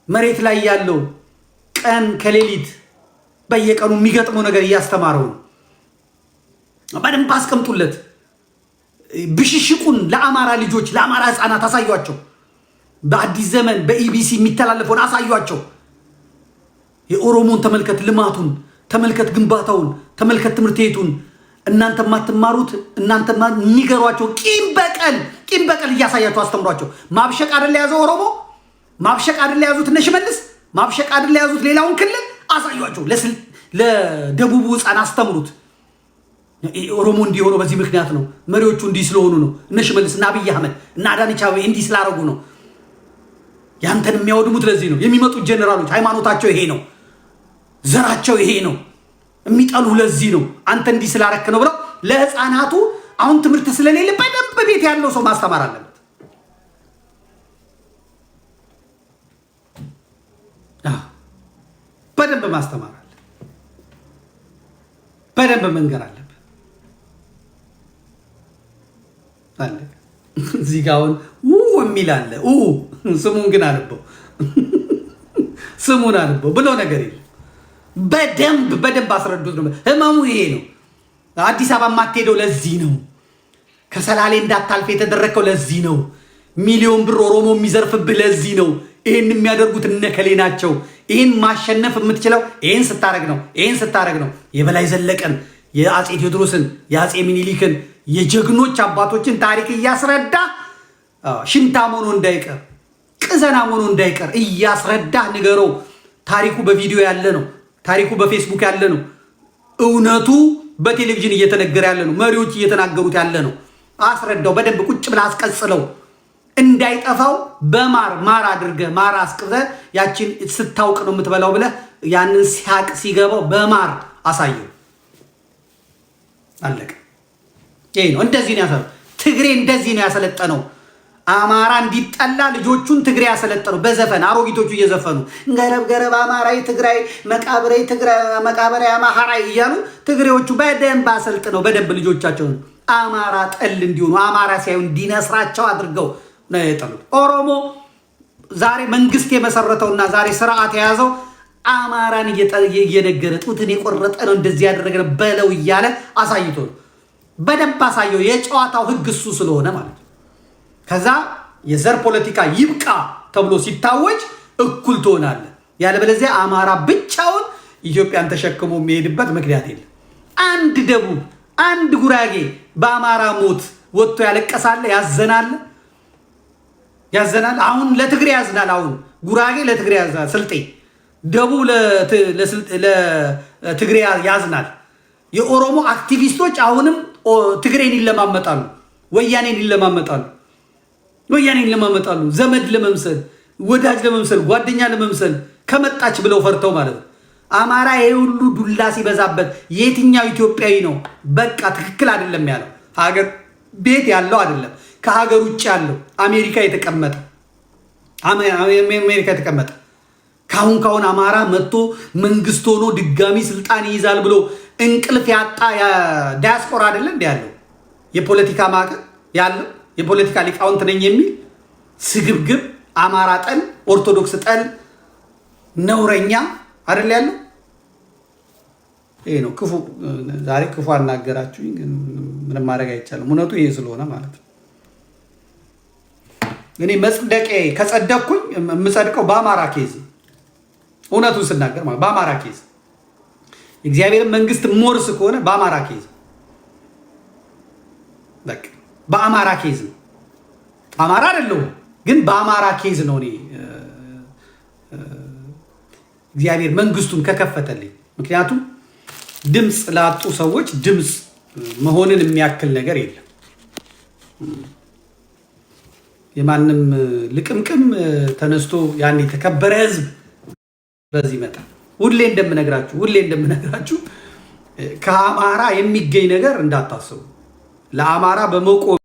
መሬት ላይ ያለው ቀን ከሌሊት በየቀኑ የሚገጥመው ነገር እያስተማረው ነው። በደንብ አስቀምጡለት። ብሽሽቁን ለአማራ ልጆች ለአማራ ህፃናት አሳዩቸው። በአዲስ ዘመን በኢቢሲ የሚተላለፈውን አሳዩቸው። የኦሮሞን ተመልከት፣ ልማቱን ተመልከት፣ ግንባታውን ተመልከት፣ ትምህርት ቤቱን። እናንተ የማትማሩት እናንተ የሚገሯቸው ቂም በቀል እያሳያቸው አስተምሯቸው። ማብሸቅ አይደል የያዘው ኦሮሞ፣ ማብሸቅ አይደል የያዙት እነ ሽመልስ፣ ማብሸቅ አይደል የያዙት ሌላውን ክልል አሳዩቸው። ለደቡቡ ህፃን አስተምሩት። ኦሮሞ እንዲሆነው በዚህ ምክንያት ነው። መሪዎቹ እንዲህ ስለሆኑ ነው። እነ ሽመልስ እና አብይ አህመድ እና አዳነች አቤቤ እንዲህ ስላደረጉ ነው። ያንተን የሚያወድሙት ለዚህ ነው። የሚመጡት ጀነራሎች ሃይማኖታቸው ይሄ ነው፣ ዘራቸው ይሄ ነው፣ የሚጠሉ ለዚህ ነው። አንተ እንዲህ ስላረክ ነው ብለው ለህፃናቱ አሁን ትምህርት ስለሌለ በደንብ ቤት ያለው ሰው ማስተማር አለበት። በደንብ ማስተማር አለ፣ በደንብ መንገር አለብህ። እዚህ ጋ አሁን የሚል አለ። ስሙን ግን አልበው ስሙን አልበው ብሎ ነገር የለም። በደንብ አስረዱት ነው። ህመሙ ይሄ ነው። አዲስ አበባ የማትሄደው ለዚህ ነው። ከሰላሌ እንዳታልፍ የተደረገው ለዚህ ነው። ሚሊዮን ብር ኦሮሞ የሚዘርፍብህ ለዚህ ነው። ይህን የሚያደርጉት እነከሌ ናቸው። ይህን ማሸነፍ የምትችለው ይህን ስታረግ ነው። የበላይ ዘለቀን፣ የአፄ ቴዎድሮስን፣ የአፄ ሚኒሊክን የጀግኖች አባቶችን ታሪክ እያስረዳ ሽንታም ሆኖ እንዳይቀር ቅዘናም ሆኖ እንዳይቀር እያስረዳ ንገረው። ታሪኩ በቪዲዮ ያለ ነው። ታሪኩ በፌስቡክ ያለ ነው። እውነቱ በቴሌቪዥን እየተነገረ ያለ ነው። መሪዎች እየተናገሩት ያለ ነው። አስረዳው። በደንብ ቁጭ ብላ አስቀጽለው። እንዳይጠፋው ማር አድርገህ ማር አስቅብተህ ያችን ስታውቅ ነው የምትበላው ብለህ ያንን ሲያቅ ሲገባው በማር አሳየው። አለቀ። ይሄ ነው። እንደዚህ ነው ያሰለጠነው ትግሬ። እንደዚህ ነው ያሰለጠነው። አማራ እንዲጠላ ልጆቹን ትግሬ ያሰለጠነው በዘፈን አሮጊቶቹ እየዘፈኑ ገረብ ገረብ አማራይ ትግራይ መቃብሬ ትግራይ መቃብሬ አማራ እያሉ ትግሬዎቹ በደንብ አሰልጥነው በደንብ ልጆቻቸውን አማራ ጠል እንዲሆኑ አማራ ሳይሆን እንዲነስራቸው አድርገው ነው የጠሉት። ኦሮሞ ዛሬ መንግስት የመሰረተውና ዛሬ ስርዓት የያዘው አማራን እየነገረ ጡትን የቆረጠ ነው እንደዚህ ያደረገ በለው እያለ አሳይቶ በደንብ አሳየው። የጨዋታው ህግ እሱ ስለሆነ ማለት ነው። ከዛ የዘር ፖለቲካ ይብቃ ተብሎ ሲታወጅ እኩል ትሆናለህ። ያለበለዚያ አማራ ብቻውን ኢትዮጵያን ተሸክሞ የሚሄድበት ምክንያት የለም። አንድ ደቡብ አንድ ጉራጌ በአማራ ሞት ወጥቶ ያለቀሳለ ያዘናል። አሁን ለትግሬ ያዝናል። አሁን ጉራጌ ለትግሬ ያዝናል። ስልጤ ደቡብ ለትግሬ ያዝናል። የኦሮሞ አክቲቪስቶች አሁንም ትግሬን ይለማመጣሉ፣ ወያኔን ይለማመጣሉ። ዘመድ ለመምሰል ወዳጅ ለመምሰል ጓደኛ ለመምሰል ከመጣች ብለው ፈርተው ማለት ነው። አማራ ይሄ ሁሉ ዱላ ሲበዛበት የትኛው ኢትዮጵያዊ ነው በቃ ትክክል አይደለም ያለው? ሀገር ቤት ያለው አይደለም፣ ከሀገር ውጭ ያለው አሜሪካ የተቀመጠ ካሁን አማራ መጥቶ መንግስት ሆኖ ድጋሚ ስልጣን ይይዛል ብሎ እንቅልፍ ያጣ ዲያስፖራ አይደለ እንዴ ያለው? የፖለቲካ ማዕቀብ ያለው የፖለቲካ ሊቃውንት ነኝ የሚል ስግብግብ አማራ ጠል ኦርቶዶክስ ጠል ነውረኛ አይደል ያለው? ይሄ ነው ክፉ። ዛሬ ክፉ አናገራችሁኝ፣ ግን ምንም ማድረግ አይቻልም። እውነቱ ይሄ ስለሆነ ማለት ነው። እኔ መጽደቄ ከጸደቅኩኝ የምጸድቀው በአማራ ኬዝ፣ እውነቱን ስናገር ማለት በአማራ ኬዝ እግዚአብሔር መንግስት ሞርስ ከሆነ በአማራ ኬዝ በቃ በአማራ ኬዝ ነው። አማራ አይደለሁም ግን በአማራ ኬዝ ነው እኔ እግዚአብሔር መንግስቱን ከከፈተልኝ። ምክንያቱም ድምፅ ላጡ ሰዎች ድምፅ መሆንን የሚያክል ነገር የለም። የማንም ልቅምቅም ተነስቶ ያን የተከበረ ህዝብ በዚህ መጣ። ሁሌ እንደምነግራችሁ ከአማራ የሚገኝ ነገር እንዳታስቡ። ለአማራ በመቆም